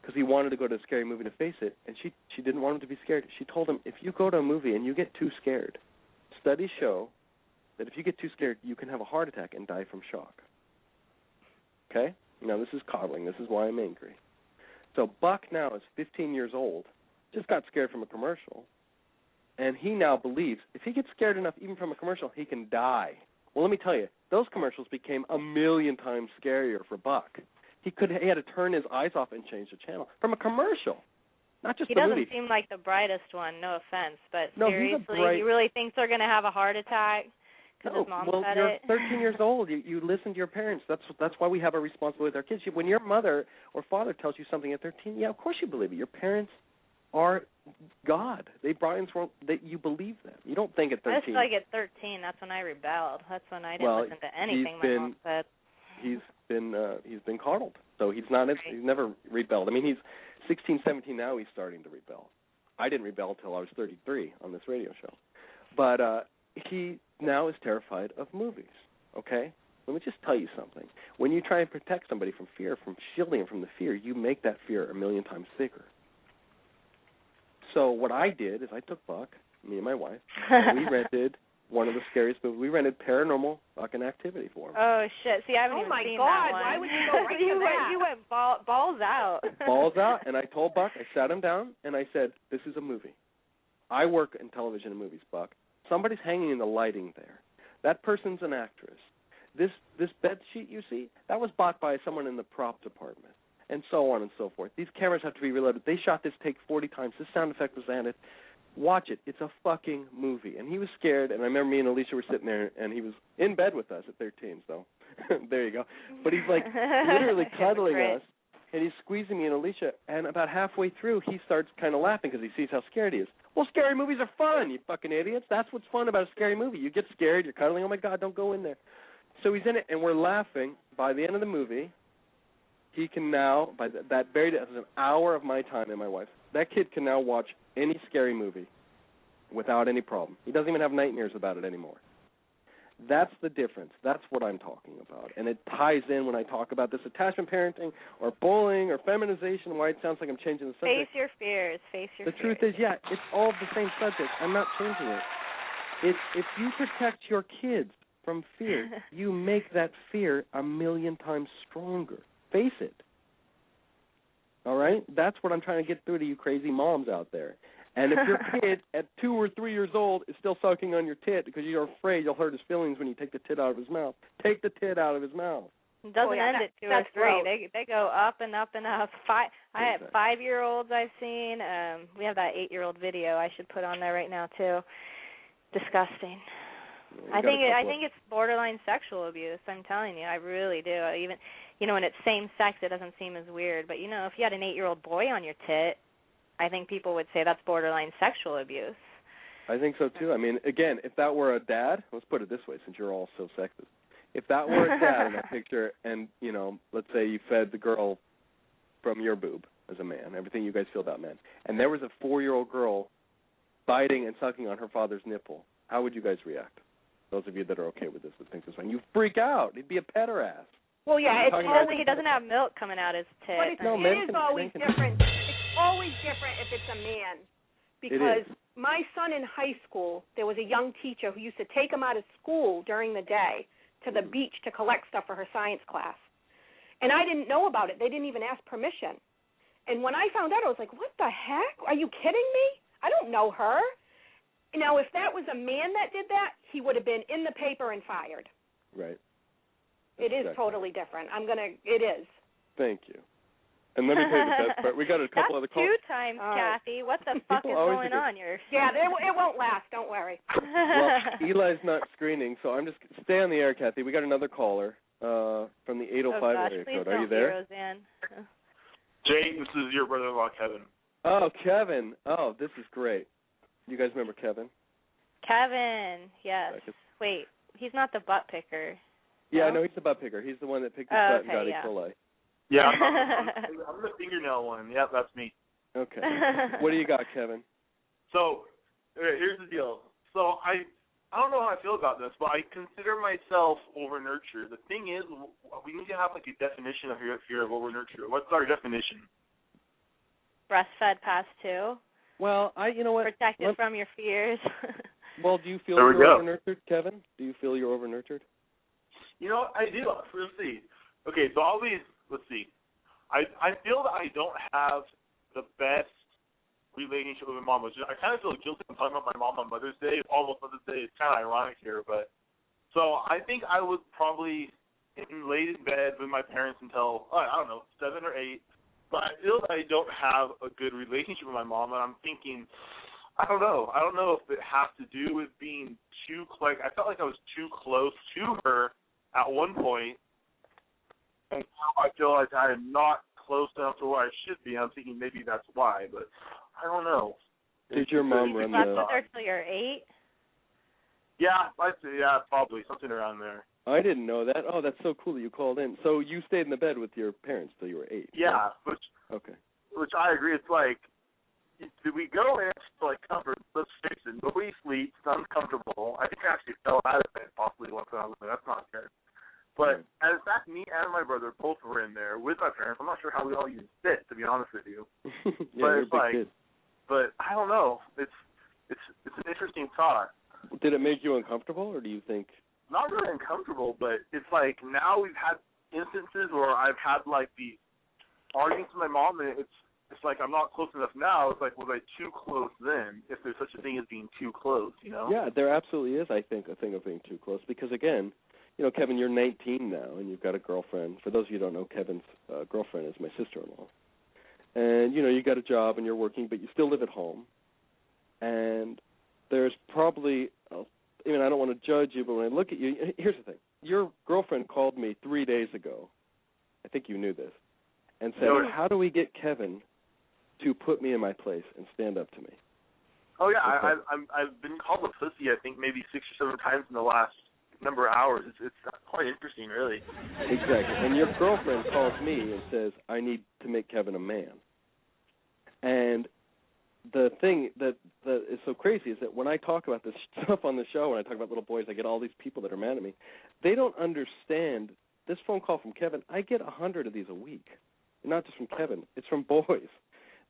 [SPEAKER 1] because he wanted to go to a scary movie to face it, and she didn't want him to be scared. She told him, if you go to a movie and you get too scared, studies show that if you get too scared, you can have a heart attack and die from shock. Okay? Now, this is coddling. This is why I'm angry. So Buck now is 15 years old, just got scared from a commercial, and he now believes if he gets scared enough even from a commercial, he can die. Well, let me tell you, those commercials became 1,000,000 times scarier for Buck. He had to turn his eyes off and change the channel from a commercial, not just the movie.
[SPEAKER 2] He doesn't seem like the brightest one, no offense, but
[SPEAKER 1] no,
[SPEAKER 2] seriously, you really think they're going to have a heart attack?
[SPEAKER 1] No, well, you're 13 years old. You listen to your parents. That's why we have a responsibility with our kids. When your mother or father tells you something at 13, yeah, of course you believe it. Your parents are God. They brought into the world that you believe them. You don't think at 13.
[SPEAKER 2] That's like at 13. That's when I rebelled. That's when I didn't listen to anything my mom said.
[SPEAKER 1] He's been coddled, so he's never rebelled. I mean, he's 16, 17 now. He's starting to rebel. I didn't rebel until I was 33 on this radio show, but he now is terrified of movies, okay? Let me just tell you something. When you try and protect somebody from fear, from shielding them from the fear, you make that fear 1,000,000 times bigger. So what I did is I took Buck, me and my wife, and we rented one of the scariest movies. We rented Paranormal fucking Activity for him.
[SPEAKER 2] Oh, shit. See, I haven't even seen that one.
[SPEAKER 4] Why would you go right to that?
[SPEAKER 2] You went balls out.
[SPEAKER 1] Balls out, and I told Buck, I sat him down, and I said, this is a movie. I work in television and movies, Buck. Somebody's hanging in the lighting there. That person's an actress. This bed sheet you see, that was bought by someone in the prop department, and so on and so forth. These cameras have to be reloaded. They shot this take 40 times. This sound effect was added. Watch it. It's a fucking movie. And he was scared, and I remember me and Alicia were sitting there, and he was in bed with us at 13, so there you go. But he's like literally cuddling us, and he's squeezing me and Alicia, and about halfway through, he starts kind of laughing because he sees how scared he is. Well, scary movies are fun, you fucking idiots. That's what's fun about a scary movie. You get scared, you're cuddling, oh, my God, don't go in there. So he's in it, and we're laughing. By the end of the movie, he can now, by that very day, an hour of my time and my wife's, that kid can now watch any scary movie without any problem. He doesn't even have nightmares about it anymore. That's the difference. That's what I'm talking about. And it ties in when I talk about this attachment parenting or bullying or feminization, why it sounds like I'm changing the subject.
[SPEAKER 2] Face your fears. Face your fears.
[SPEAKER 1] The truth is, yeah, it's all the same subject. I'm not changing it. If you protect your kids from fear, you make that fear 1,000,000 times stronger. Face it. All right? That's what I'm trying to get through to you crazy moms out there. And if your kid at 2 or 3 years old is still sucking on your tit because you're afraid you'll hurt his feelings when you take the tit out of his mouth, take the tit out of his mouth.
[SPEAKER 2] It doesn't end at 2 or 3. They go up and up and up. I have 5-year-olds I've seen. We have that 8-year-old video I should put on there right now too. Disgusting. I think it's borderline sexual abuse. I'm telling you, I really do. Even when it's same sex, it doesn't seem as weird. But if you had an 8-year-old boy on your tit, I think people would say that's borderline sexual abuse.
[SPEAKER 1] I think so, too. I mean, again, if that were a dad, let's put it this way, since you're all so sexist. If that were a dad in that picture and, let's say you fed the girl from your boob as a man, everything you guys feel about men, and there was a 4-year-old girl biting and sucking on her father's nipple, how would you guys react? Those of you that are okay with this would think this way. You freak out. He'd be a peder-ass.
[SPEAKER 4] Well, yeah,
[SPEAKER 2] he doesn't have milk coming out his tit.
[SPEAKER 4] But it is always different. It's always different if it's a man. Because my son in high school, there was a young teacher who used to take him out of school during the day to the beach to collect stuff for her science class. And I didn't know about it. They didn't even ask permission. And when I found out, I was like, what the heck? Are you kidding me? I don't know her. Now, if that was a man that did that, he would have been in the paper and fired.
[SPEAKER 1] Right.
[SPEAKER 4] It is totally different. It is.
[SPEAKER 1] Thank you. And let me tell you the best part. We got a couple other calls.
[SPEAKER 2] 2 times, Kathy. What the fuck is going on?
[SPEAKER 4] Yeah, it won't last. Don't worry.
[SPEAKER 1] Well, Eli's not screening, so I'm just stay on the air, Kathy. We got another caller from the 805 area code. Are you there?
[SPEAKER 2] Roseanne.
[SPEAKER 3] Jay, this is your brother-in-law, Kevin.
[SPEAKER 1] Oh, Kevin. Oh, this is great. You guys remember Kevin?
[SPEAKER 2] Kevin, yes. Wait, he's not the butt picker.
[SPEAKER 1] Yeah, no, he's the butt picker. He's the one that picked his butt and got E. coli.
[SPEAKER 3] Yeah, I'm the fingernail one. Yeah, that's me.
[SPEAKER 1] Okay. What do you got, Kevin?
[SPEAKER 3] So, here's the deal. So, I don't know how I feel about this, but I consider myself over-nurtured. The thing is, we need to have, a definition of your fear of over-nurtured. What's our definition?
[SPEAKER 2] Breastfed past 2.
[SPEAKER 1] Well, you know what?
[SPEAKER 2] Protected from your fears.
[SPEAKER 1] Well, do you feel you're over-nurtured, Kevin? Do you feel you're over-nurtured?
[SPEAKER 3] I do. Let's see. Okay, so let's see. I feel that I don't have the best relationship with my mom. I kind of feel guilty when talking about my mom on Mother's Day, almost Mother's Day. It's kind of ironic here, but so I think I was probably laid in bed with my parents until, I don't know, 7 or 8. But I feel that I don't have a good relationship with my mom, and I'm thinking, I don't know. I don't know if it has to do with being too I felt like I was too close to her at one point, and now I feel like I am not close enough to where I should be. I'm thinking maybe that's why, but I don't know.
[SPEAKER 1] Did your mom run
[SPEAKER 2] the... You slept with her till you're 8?
[SPEAKER 3] Yeah, probably something around there.
[SPEAKER 1] I didn't know that. Oh, that's so cool that you called in. So you stayed in the bed with your parents till you were 8?
[SPEAKER 3] Yeah,
[SPEAKER 1] right?
[SPEAKER 3] Which I agree. It's like, did we go in to comfort? Let's face it, nobody sleeps, it's uncomfortable. I think I actually fell out of bed possibly once I was there. That's not good. But as fact, me and my brother both were in there with my parents. I'm not sure how we all even fit, to be honest with you.
[SPEAKER 1] Yeah, but it's
[SPEAKER 3] but I don't know. It's an interesting thought.
[SPEAKER 1] Did it make you uncomfortable, or do you think?
[SPEAKER 3] Not really uncomfortable, but it's like now we've had instances where I've had the arguments with my mom, and it's like I'm not close enough now. It's like, was I too close then? If there's such a thing as being too close,
[SPEAKER 1] Yeah, there absolutely is. I think a thing of being too close because again. Kevin, you're 19 now, and you've got a girlfriend. For those of you who don't know, Kevin's girlfriend is my sister-in-law. And, you got a job and you're working, but you still live at home. And there's probably, I don't want to judge you, but when I look at you, here's the thing. Your girlfriend called me 3 days ago. I think you knew this. and said, how do we get Kevin to put me in my place and stand up to me?
[SPEAKER 5] Oh, yeah, I've been called a pussy, I think, maybe 6 or 7 times in the last number of hours. It's quite interesting, really.
[SPEAKER 1] Exactly. And your girlfriend calls me and says, I need to make Kevin a man. And the thing that is so crazy is that when I talk about this stuff on the show, when I talk about little boys, I get all these people that are mad at me. They don't understand this phone call from Kevin. I get 100 of these a week. Not just from Kevin. It's from boys.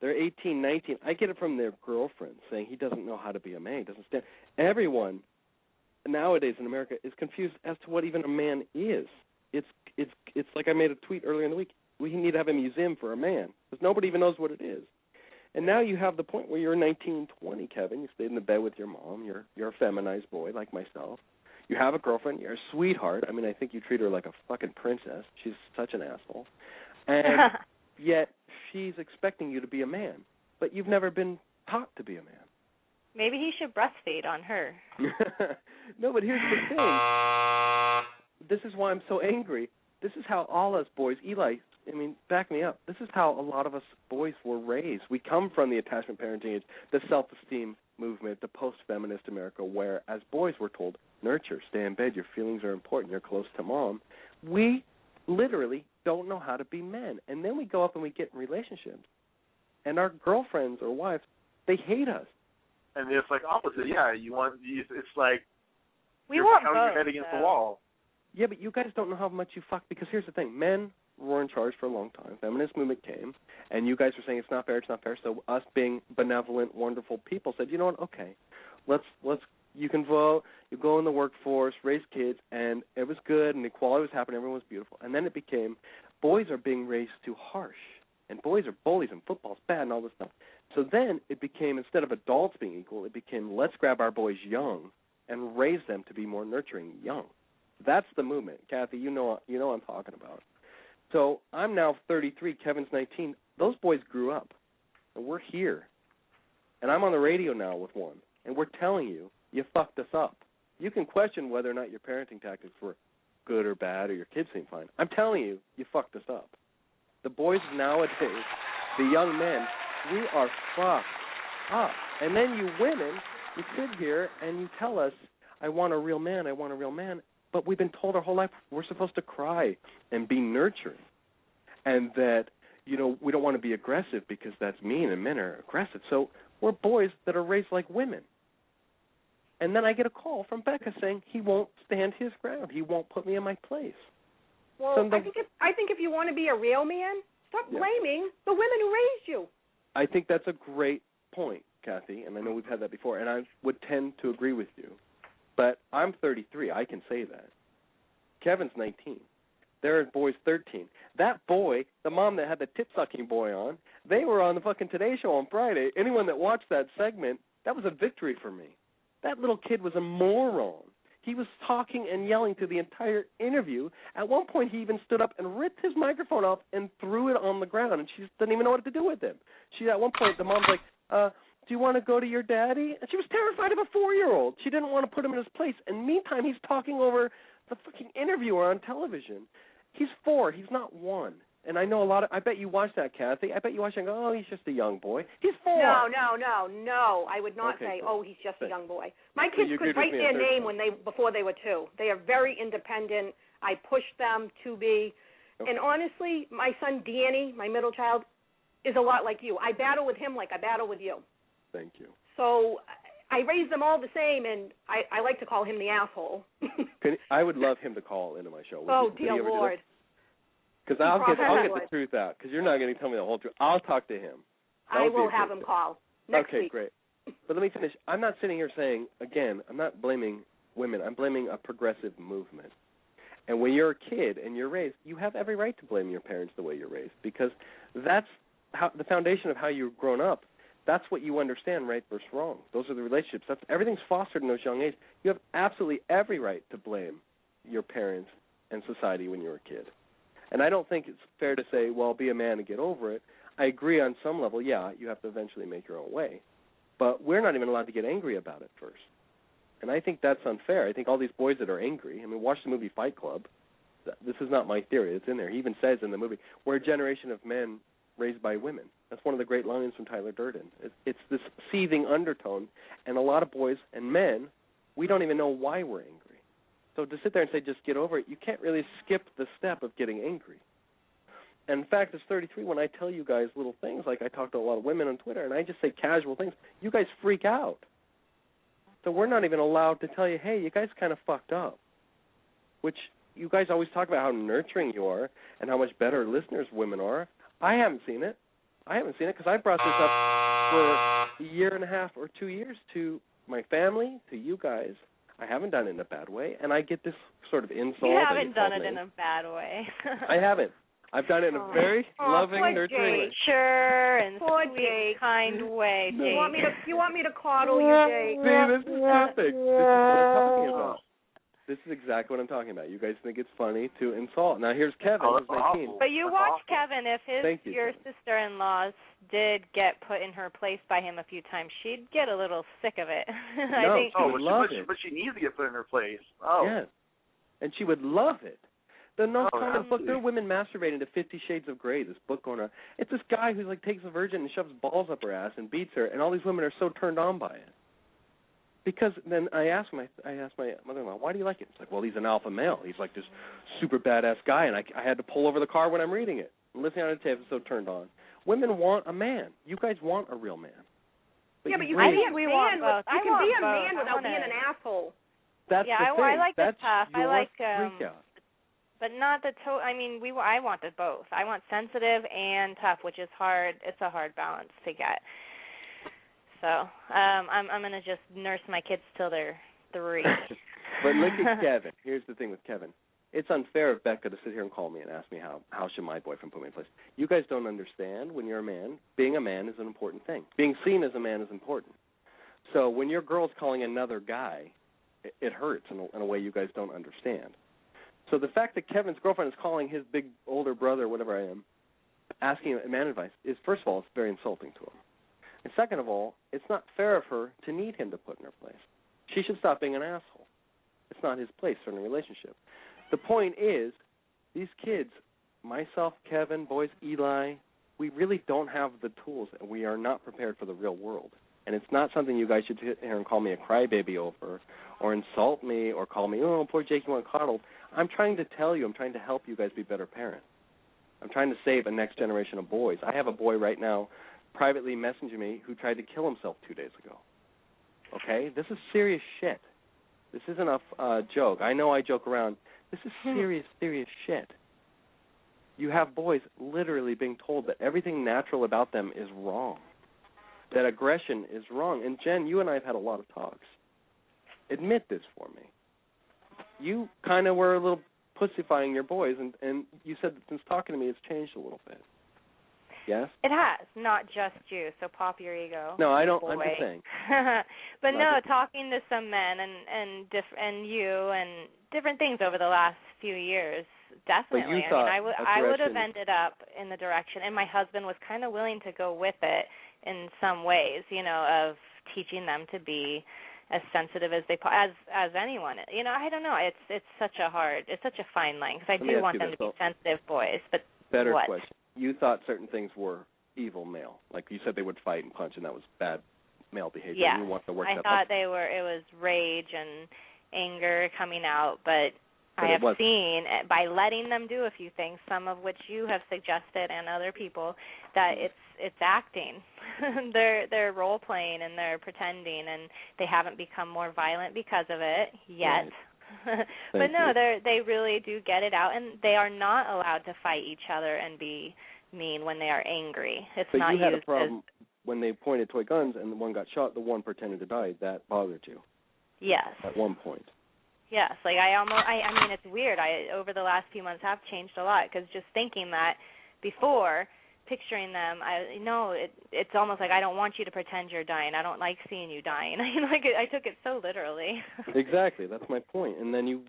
[SPEAKER 1] They're 18, 19. I get it from their girlfriends saying he doesn't know how to be a man. He doesn't stand. Everyone nowadays in America is confused as to what even a man is. It's like I made a tweet earlier in the week. We need to have a museum for a man because nobody even knows what it is. And now you have the point where you're 19, 20, Kevin. You stayed in the bed with your mom. You're a feminized boy like myself. You have a girlfriend. You're a sweetheart. I mean, I think you treat her like a fucking princess. She's such an asshole. And yet she's expecting you to be a man. But you've never been taught to be a man.
[SPEAKER 2] Maybe he should breastfeed on her.
[SPEAKER 1] No, but here's the thing. This is why I'm so angry. This is how all us boys, Eli, I mean, back me up. This is how a lot of us boys were raised. We come from the attachment parenting age, the self-esteem movement, the post-feminist America, where as boys we're told, nurture, stay in bed, your feelings are important, you're close to mom. We literally don't know how to be men. And then we go up and we get in relationships. And our girlfriends or wives, they hate us.
[SPEAKER 5] And it's like opposite. Yeah, it's like
[SPEAKER 2] we
[SPEAKER 5] you're
[SPEAKER 2] want
[SPEAKER 5] pounding
[SPEAKER 2] both,
[SPEAKER 5] your head against
[SPEAKER 2] though.
[SPEAKER 5] the wall.
[SPEAKER 1] Yeah, but you guys don't know how much you fuck, because here's the thing. Men were in charge for a long time. Feminist movement came, and you guys were saying it's not fair. So us being benevolent, wonderful people said, you know what, okay, let's you can vote, you go in the workforce, raise kids, and it was good, and equality was happening, everyone was beautiful. And then it became boys are being raised too harsh, and boys are bullies, and football's bad, and all this stuff. So then it became, instead of adults being equal, it became let's grab our boys young and raise them to be more nurturing young. That's the movement. Kathy, you know what I'm talking about. So I'm now 33, Kevin's 19. Those boys grew up, and we're here. And I'm on the radio now with one, and we're telling you, you fucked us up. You can question whether or not your parenting tactics were good or bad or your kids seem fine. I'm telling you, you fucked us up. The boys nowadays, the young men, we are fucked up. And then you women, you sit here and you tell us, I want a real man, I want a real man. But we've been told our whole life we're supposed to cry and be nurturing. And that, we don't want to be aggressive because that's mean and men are aggressive. So we're boys that are raised like women. And then I get a call from Becca saying he won't stand his ground. He won't put me in my place.
[SPEAKER 4] Well, I think if you want to be a real man, stop blaming the women who raised you.
[SPEAKER 1] I think that's a great point, Kathy, and I know we've had that before, and I would tend to agree with you. But I'm 33. I can say that. Kevin's 19. There are boys 13. That boy, the mom that had the tit-sucking boy on, they were on the fucking Today Show on Friday. Anyone that watched that segment, that was a victory for me. That little kid was a moron. He was talking and yelling through the entire interview. At one point, he even stood up and ripped his microphone off and threw it on the ground, and she just didn't even know what to do with him. At one point, the mom's like, do you want to go to your daddy? And she was terrified of a 4-year-old. She didn't want to put him in his place. And meantime, he's talking over the fucking interviewer on television. He's 4. He's not 1. And I know I bet you watched that, Kathy. I bet you watched it and go, oh, he's just a young boy. He's 4.
[SPEAKER 4] No. I would not say, oh, he's just a young boy. My kids could write their name before they were 2. They are very independent. I pushed them to be. Okay. And honestly, my son Danny, my middle child, is a lot like you. I battle with him like I battle with you.
[SPEAKER 1] Thank you.
[SPEAKER 4] So I raised them all the same, and I like to call him the asshole.
[SPEAKER 1] I would love him to call into my show.
[SPEAKER 4] Dear Lord.
[SPEAKER 1] Because I'll get the truth out, because you're not going to tell me the whole truth. I'll talk to him.
[SPEAKER 4] I will have him call next week.
[SPEAKER 1] Okay, great. But let me finish. I'm not sitting here saying, again, I'm not blaming women. I'm blaming a progressive movement. And when you're a kid and you're raised, you have every right to blame your parents the way you're raised, because that's how the foundation of how you've grown up. That's what you understand, right versus wrong. Those are the relationships. Everything's fostered in those young ages. You have absolutely every right to blame your parents and society when you're a kid. And I don't think it's fair to say, well, be a man and get over it. I agree on some level, yeah, you have to eventually make your own way. But we're not even allowed to get angry about it first. And I think that's unfair. I think all these boys that are angry, watch the movie Fight Club. this is not my theory. It's in there. He even says in the movie, we're a generation of men raised by women. That's one of the great lines from Tyler Durden. It's this seething undertone, and a lot of boys and men, we don't even know why we're angry. So to sit there and say, just get over it, you can't really skip the step of getting angry. And in fact, it's 33 when I tell you guys little things, like I talk to a lot of women on Twitter, and I just say casual things, you guys freak out. So we're not even allowed to tell you, hey, you guys kind of fucked up, which you guys always talk about how nurturing you are and how much better listeners women are. I haven't seen it. Because I brought this up for a year and a half or 2 years to my family, to you guys. I haven't done it in a bad way, and I get this sort of insult.
[SPEAKER 2] You haven't done it in a bad way.
[SPEAKER 1] I haven't. I've done it in a very loving, nurturing way.
[SPEAKER 2] Sure, and sweet, kind way.
[SPEAKER 4] No. You want me to coddle you, Jake?
[SPEAKER 1] See, this is perfect. This is what I'm talking about. This is exactly what I'm talking about. You guys think it's funny to insult. Now here's Kevin, who's 19.
[SPEAKER 2] But you watch Kevin. If your sister-in-law did get put in her place by him a few times, she'd get a little sick of it.
[SPEAKER 5] But she needs to get put in her place. Oh.
[SPEAKER 1] Yes. And she would love it. The no comment book, there are women masturbating to 50 Shades of Grey, this book going on. It's this guy who like takes a virgin and shoves balls up her ass and beats her, and all these women are so turned on by it. Because then I asked my mother-in-law, why do you like it? It's like, well, he's an alpha male. He's like this super badass guy, and I had to pull over the car when I'm reading it. I'm listening on the tape, I'm so turned on. Women want a man. You guys want a real man.
[SPEAKER 4] But you can be a man without being an asshole.
[SPEAKER 1] That's the thing.
[SPEAKER 2] I like the
[SPEAKER 1] That's
[SPEAKER 2] tough.
[SPEAKER 1] Your
[SPEAKER 2] I like
[SPEAKER 1] freak out.
[SPEAKER 2] But not the I wanted both. I want sensitive and tough, which is hard. It's a hard balance to get. So I'm going to just nurse my kids till they're 3.
[SPEAKER 1] But look at Kevin. Here's the thing with Kevin. It's unfair of Becca to sit here and call me and ask me how should my boyfriend put me in place. You guys don't understand when you're a man. Being a man is an important thing. Being seen as a man is important. So when your girl's calling another guy, it hurts in a way you guys don't understand. So the fact that Kevin's girlfriend is calling his big older brother, whatever I am, asking him man advice is, first of all, it's very insulting to him. And second of all, it's not fair of her to need him to put in her place. She should stop being an asshole. It's not his place in a relationship. The point is, these kids, myself, Kevin, boys, Eli, we really don't have the tools, and we are not prepared for the real world. And it's not something you guys should sit here and call me a crybaby over or insult me or call me, oh, poor Jake, you want coddled. I'm trying to tell you, I'm trying to help you guys be better parents. I'm trying to save a next generation of boys. I have a boy right now privately messaging me who tried to kill himself 2 days ago. Okay? This is serious shit. This isn't a joke. I know I joke around. This is serious, serious shit. You have boys literally being told that everything natural about them is wrong, that aggression is wrong. And, Jen, you and I have had a lot of talks. Admit this for me. You kind of were a little pussifying your boys, and you said that since talking to me it's changed a little bit. Yes?
[SPEAKER 2] It has, not just you, so pop your ego.
[SPEAKER 1] No, I don't. I'm just saying.
[SPEAKER 2] But no, talking to some men and you and different things over the last few years, definitely. I would have ended up in the direction, and my husband was kind of willing to go with it in some ways, of teaching them to be as sensitive as as anyone. I don't know. It's such a fine line, because I do want them to be sensitive boys. But
[SPEAKER 1] better question. You thought certain things were evil male, like you said they would fight and punch, and that was bad male behavior.
[SPEAKER 2] Yeah,
[SPEAKER 1] you want to work
[SPEAKER 2] I thought they were. It was rage and anger coming out, but I have seen by letting them do a few things, some of which you have suggested and other people, that it's acting. they're role playing and they're pretending, and they haven't become more violent because of it yet. Right. But no, they really do get it out, and they are not allowed to fight each other and be mean when they are angry. It's
[SPEAKER 1] but
[SPEAKER 2] not
[SPEAKER 1] you had
[SPEAKER 2] used
[SPEAKER 1] a problem when they pointed toy guns and the one got shot, the one pretended to die. That bothered you.
[SPEAKER 2] Yes.
[SPEAKER 1] At one point.
[SPEAKER 2] Yes, like I mean, it's weird. Over the last few months have changed a lot, because just thinking that before, picturing them, it's almost like I don't want you to pretend you're dying. I don't like seeing you dying. I took it so literally.
[SPEAKER 1] Exactly, that's my point. And then you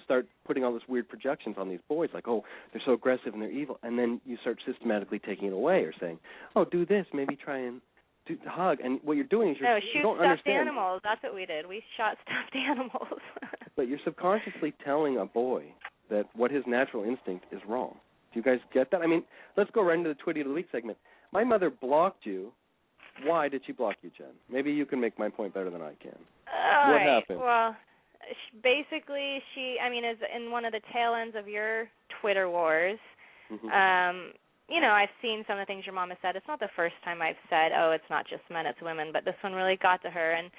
[SPEAKER 1] start putting all this weird projections on these boys, like, oh, they're so aggressive and they're evil. And then you start systematically taking it away, or saying, oh, do this, maybe try and hug. And what you're doing is you don't understand.
[SPEAKER 2] Shoot stuffed animals. That's what we did. We shot stuffed animals.
[SPEAKER 1] But you're subconsciously telling a boy that what his natural instinct is wrong. Do you guys get that? I mean, let's go right into the Twitty of the Week segment. My mother blocked you. Why did she block you, Jen? Maybe you can make my point better than I can. What happened?
[SPEAKER 2] Well, basically, is in one of the tail ends of your Twitter wars. I've seen some of the things your mom has said. It's not the first time I've said, oh, it's not just men, it's women, but this one really got to her. And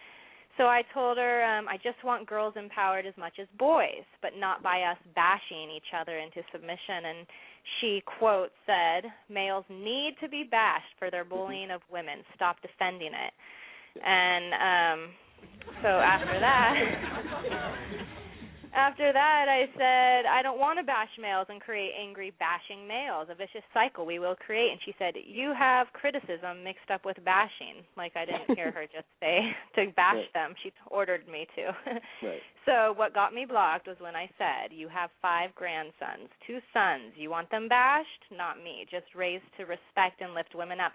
[SPEAKER 2] so I told her, I just want girls empowered as much as boys, but not by us bashing each other into submission. And she, quote, said, males need to be bashed for their bullying of women. Stop defending it. And so after that, I said, I don't want to bash males and create angry bashing males, a vicious cycle we will create. And she said, you have criticism mixed up with bashing. Like I didn't hear her just say to bash them. She ordered me to. So what got me blocked was when I said, you have 5 grandsons, 2 sons. You want them bashed? Not me. Just raised to respect and lift women up.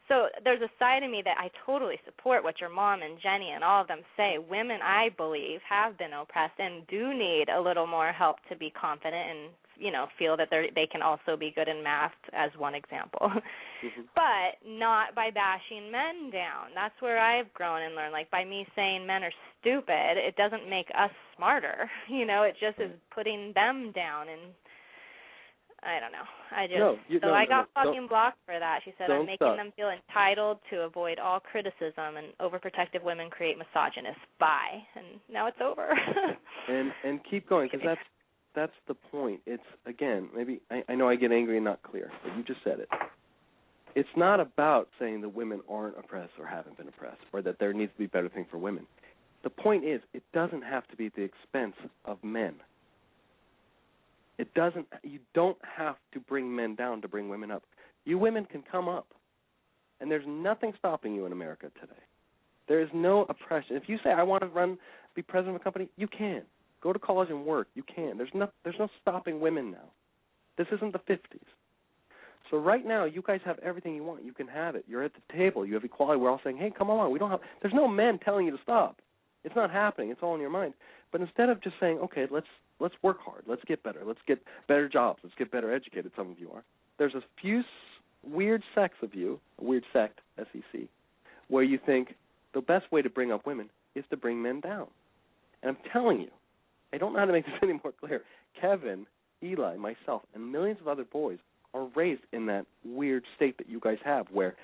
[SPEAKER 2] So there's a side of me that I totally support what your mom and Jenny and all of them say. Women, I believe, have been oppressed and do need a little more help to be confident and, feel that they can also be good in math, as one example. But not by bashing men down. That's where I've grown and learned. Like by me saying men are stupid, it doesn't make us smarter. It just is putting them down and I don't know. I got fucking blocked for that. She said I'm making them feel entitled to avoid all criticism, and overprotective women create misogynists. Bye. And now it's over.
[SPEAKER 1] and keep going, because that's the point. It's, again, maybe I know I get angry and not clear, but you just said it. It's not about saying that women aren't oppressed or haven't been oppressed, or that there needs to be a better thing for women. The point is, it doesn't have to be at the expense of men. You don't have to bring men down to bring women up. You women can come up, and there's nothing stopping you in America today. There is no oppression. If you say, I want to be president of a company, you can. Go to college and work, you can. There's no stopping women now. This isn't the 50s. So right now, you guys have everything you want. You can have it. You're at the table. You have equality. We're all saying, hey, come along. There's no men telling you to stop. It's not happening. It's all in your mind. But instead of just saying, okay, let's work hard. Let's get better. Let's get better jobs. Let's get better educated, some of you are. There's a few weird sects of you, a weird sect, SEC, where you think the best way to bring up women is to bring men down. And I'm telling you, I don't know how to make this any more clear. Kevin, Eli, myself, and millions of other boys are raised in that weird state that you guys have where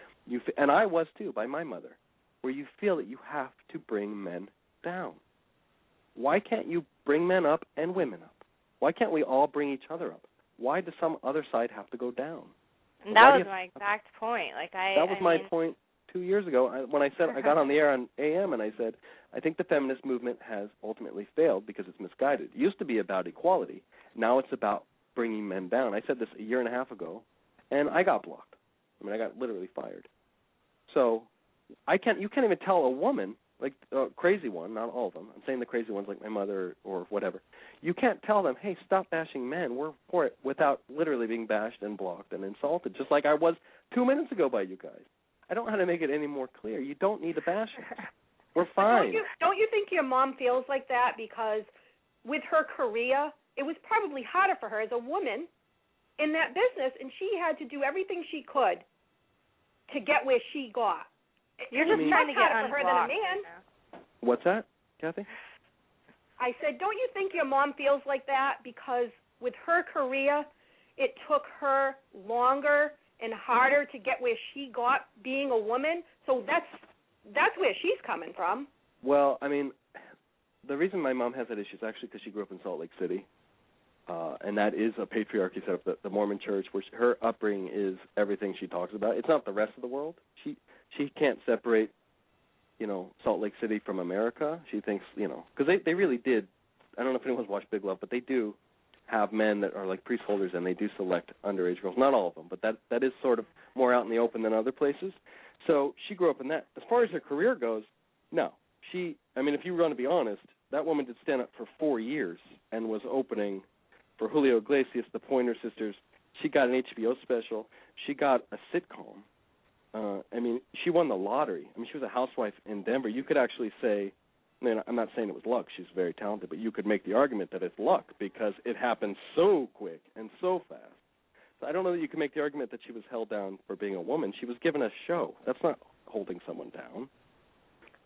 [SPEAKER 1] and I was too, by my mother, where you feel that you have to bring men down. Why can't you bring men up and women up? Why can't we all bring each other up? Why does some other side have to go down?
[SPEAKER 2] And that was my exact point.
[SPEAKER 1] That was my point 2 years ago when I said I got on the air on AM and I said, I think the feminist movement has ultimately failed because it's misguided. It used to be about equality. Now it's about bringing men down. I said this a year and a half ago, and I got blocked. I got literally fired. So you can't even tell a woman, like a crazy one, not all of them. I'm saying the crazy ones like my mother or whatever. You can't tell them, hey, stop bashing men. We're for it, without literally being bashed and blocked and insulted, just like I was 2 minutes ago by you guys. I don't know how to make it any more clear. You don't need to bash us. We're fine.
[SPEAKER 4] Don't you think your mom feels like that because with her career, it was probably harder for her as a woman in that business, and she had to do everything she could to get where she got.
[SPEAKER 2] You're just trying to get unblocked.
[SPEAKER 4] For her than a man.
[SPEAKER 1] What's that, Kathy?
[SPEAKER 4] I said, don't you think your mom feels like that because with her career, it took her longer and harder to get where she got being a woman? So that's where she's coming from.
[SPEAKER 1] Well, the reason my mom has that issue is actually because she grew up in Salt Lake City, and that is a patriarchy set up, the Mormon church, where her upbringing is everything she talks about. It's not the rest of the world. She can't separate, Salt Lake City from America. She thinks, because they really did. I don't know if anyone's watched Big Love, but they do have men that are like priest holders, and they do select underage girls. Not all of them, but that is sort of more out in the open than other places. So she grew up in that. As far as her career goes, no. If you want to be honest, that woman did stand up for 4 years and was opening for Julio Iglesias, the Pointer Sisters. She got an HBO special. She got a sitcom. She won the lottery. She was a housewife in Denver. You could actually say I mean, I'm not saying it was luck. She's very talented, but you could make the argument that it's luck because it happened so quick and so fast. So I don't know that you can make the argument that she was held down for being a woman. She was given a show. That's not holding someone down.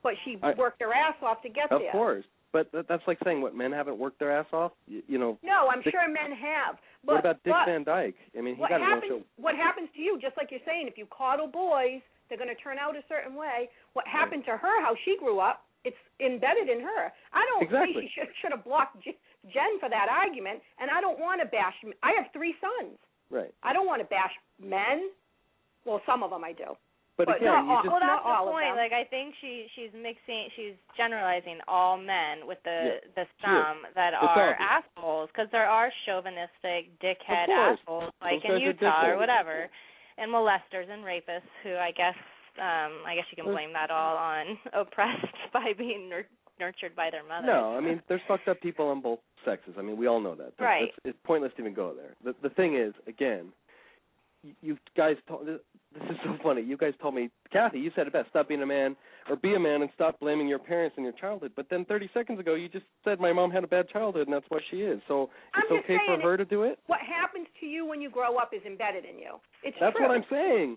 [SPEAKER 4] But she worked her ass off to get there.
[SPEAKER 1] Of course. But that's like saying, what, men haven't worked their ass off? You know.
[SPEAKER 4] No, I'm sure men have. But,
[SPEAKER 1] what about Dick Van Dyke? I mean, he got a show.
[SPEAKER 4] What happens to you, just like you're saying, if you coddle boys, they're going to turn out a certain way. What happened to her, how she grew up, it's embedded in her. I don't think she should have blocked Jen for that argument, and I don't want to bash. I have 3 sons.
[SPEAKER 1] Right.
[SPEAKER 4] I don't want to bash men. Well, some of them I do.
[SPEAKER 1] But again,
[SPEAKER 2] that's the point. Like, I think she's generalizing all men with the some that are assholes, because there are chauvinistic, dickhead assholes like in Utah or whatever, and molesters and rapists who I guess you can blame that all on oppressed by being nurtured by their mother.
[SPEAKER 1] No, I mean, there's fucked up people on both sexes. I mean, we all know that.
[SPEAKER 2] Right.
[SPEAKER 1] It's pointless to even go there. The thing is, again, you guys told, this is so funny. You guys told me, Kathy, you said it best, stop being a man or be a man and stop blaming your parents and your childhood. But then 30 seconds ago, you just said my mom had a bad childhood and that's what she is. So it's okay for her to do it?
[SPEAKER 4] What happens to you when you grow up is embedded in you.
[SPEAKER 1] That's what I'm saying.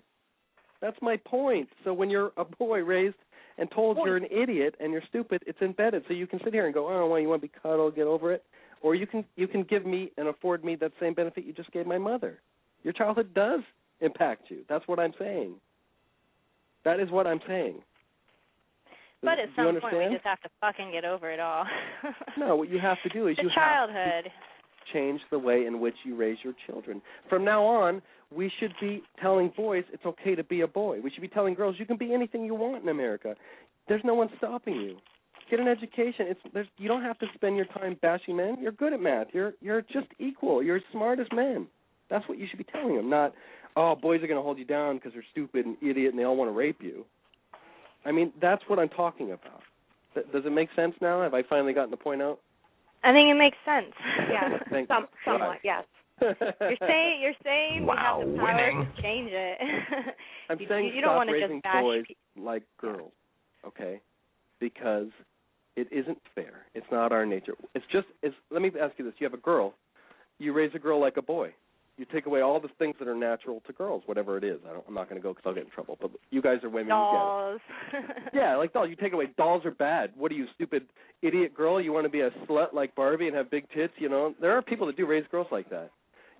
[SPEAKER 1] That's my point. So when you're a boy raised and told you're an idiot and you're stupid, it's embedded. So you can sit here and go, oh, well, you want to be cuddled, get over it. Or you can give me and afford me that same benefit you just gave my mother. Your childhood does impact you. That's what I'm saying. That is what I'm saying.
[SPEAKER 2] But at some point, we just have to fucking get over it all.
[SPEAKER 1] No, what you have to do is you have to change the way in which you raise your children. From now on, we should be telling boys it's okay to be a boy. We should be telling girls you can be anything you want in America. There's no one stopping you. Get an education. You don't have to spend your time bashing men. You're good at math. You're just equal. You're as smart as men. That's what you should be telling them, not, oh, boys are going to hold you down because they're stupid and idiot and they all want to rape you. I mean, that's what I'm talking about. Does it make sense now? Have I finally gotten the point out?
[SPEAKER 2] I think it makes sense.
[SPEAKER 4] Yeah, somewhat, yes.
[SPEAKER 2] You're saying we have the power to change it.
[SPEAKER 1] I'm saying
[SPEAKER 2] you
[SPEAKER 1] stop
[SPEAKER 2] don't want to
[SPEAKER 1] raising
[SPEAKER 2] just bash
[SPEAKER 1] boys like girls, okay? Because it isn't fair. It's not our nature. Let me ask you this. You have a girl. You raise a girl like a boy. You take away all the things that are natural to girls, whatever it is. I'm not going to go because I'll get in trouble. But you guys are women.
[SPEAKER 2] Dolls.
[SPEAKER 1] You get it. Yeah, like dolls. You take away dolls are bad. What are you, stupid idiot girl? You want to be a slut like Barbie and have big tits? You know, there are people that do raise girls like that.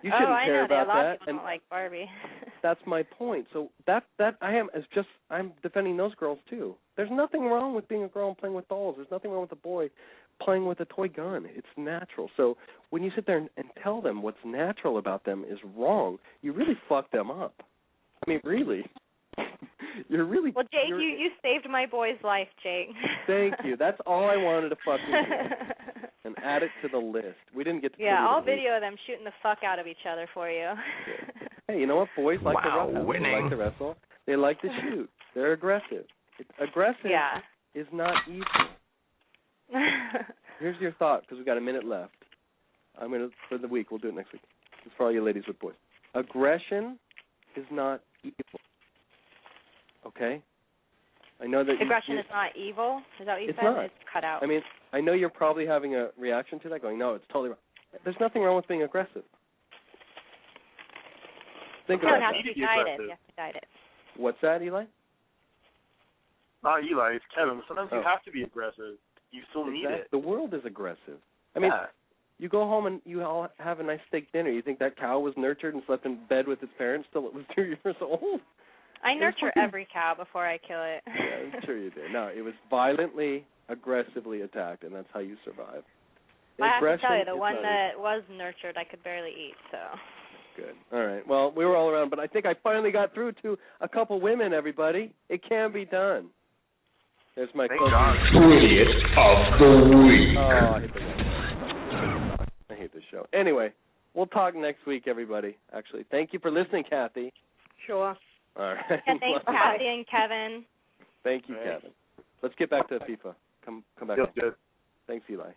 [SPEAKER 1] You shouldn't care about that.
[SPEAKER 2] A lot of people don't like Barbie.
[SPEAKER 1] That's my point. So I'm defending those girls too. There's nothing wrong with being a girl and playing with dolls. There's nothing wrong with a boy playing with a toy gun. It's natural. So when you sit there and tell them what's natural about them is wrong, you really fuck them up. I mean, really. You're really...
[SPEAKER 2] Well, Jake, you saved my boy's life, Jake.
[SPEAKER 1] Thank you. That's all I wanted to fucking do. And add it to the list. We didn't get to...
[SPEAKER 2] Yeah, I'll video them shooting the fuck out of each other for you.
[SPEAKER 1] Hey, you know what? Boys like to wrestle.
[SPEAKER 6] Winning.
[SPEAKER 1] They like to wrestle. They like to shoot. They're aggressive. Aggressive is not evil. Here's your thought, because we've got a minute left. For the week, we'll do it next week. It's for all you ladies with boys. Aggression is not evil. Okay? I know that
[SPEAKER 2] aggression is not evil? Is that what you said?
[SPEAKER 1] Not.
[SPEAKER 2] It's cut out.
[SPEAKER 1] I mean, I know you're probably having a reaction to that, going, no, it's totally wrong. There's nothing wrong with being aggressive. Think about that.
[SPEAKER 2] You have to guide it.
[SPEAKER 1] What's that, Eli?
[SPEAKER 5] Not Eli, it's Kevin. Sometimes you have to be aggressive. You still need it.
[SPEAKER 1] The world is aggressive. I mean, you go home and you all have a nice steak dinner. You think that cow was nurtured and slept in bed with its parents till it was 2 years old?
[SPEAKER 2] I nurture every cow before I kill it.
[SPEAKER 1] Yeah, I'm sure you did. No, it was violently, aggressively attacked, and that's how you survive.
[SPEAKER 2] I have to tell you, the one that was nurtured, I could barely eat, so...
[SPEAKER 1] Good. All right. Well, we were all around, but I think I finally got through to a couple women, everybody. It can be done. There's my
[SPEAKER 6] Idiot of the Week.
[SPEAKER 1] Oh, I hate this show. Anyway, we'll talk next week, everybody, actually. Thank you for listening, Kathy.
[SPEAKER 4] Sure.
[SPEAKER 1] All right.
[SPEAKER 2] Yeah, thanks, Kathy and Kevin.
[SPEAKER 1] Thank you, Kevin. Let's get back to FIFA. Come back.
[SPEAKER 5] Good.
[SPEAKER 1] Thanks, Eli.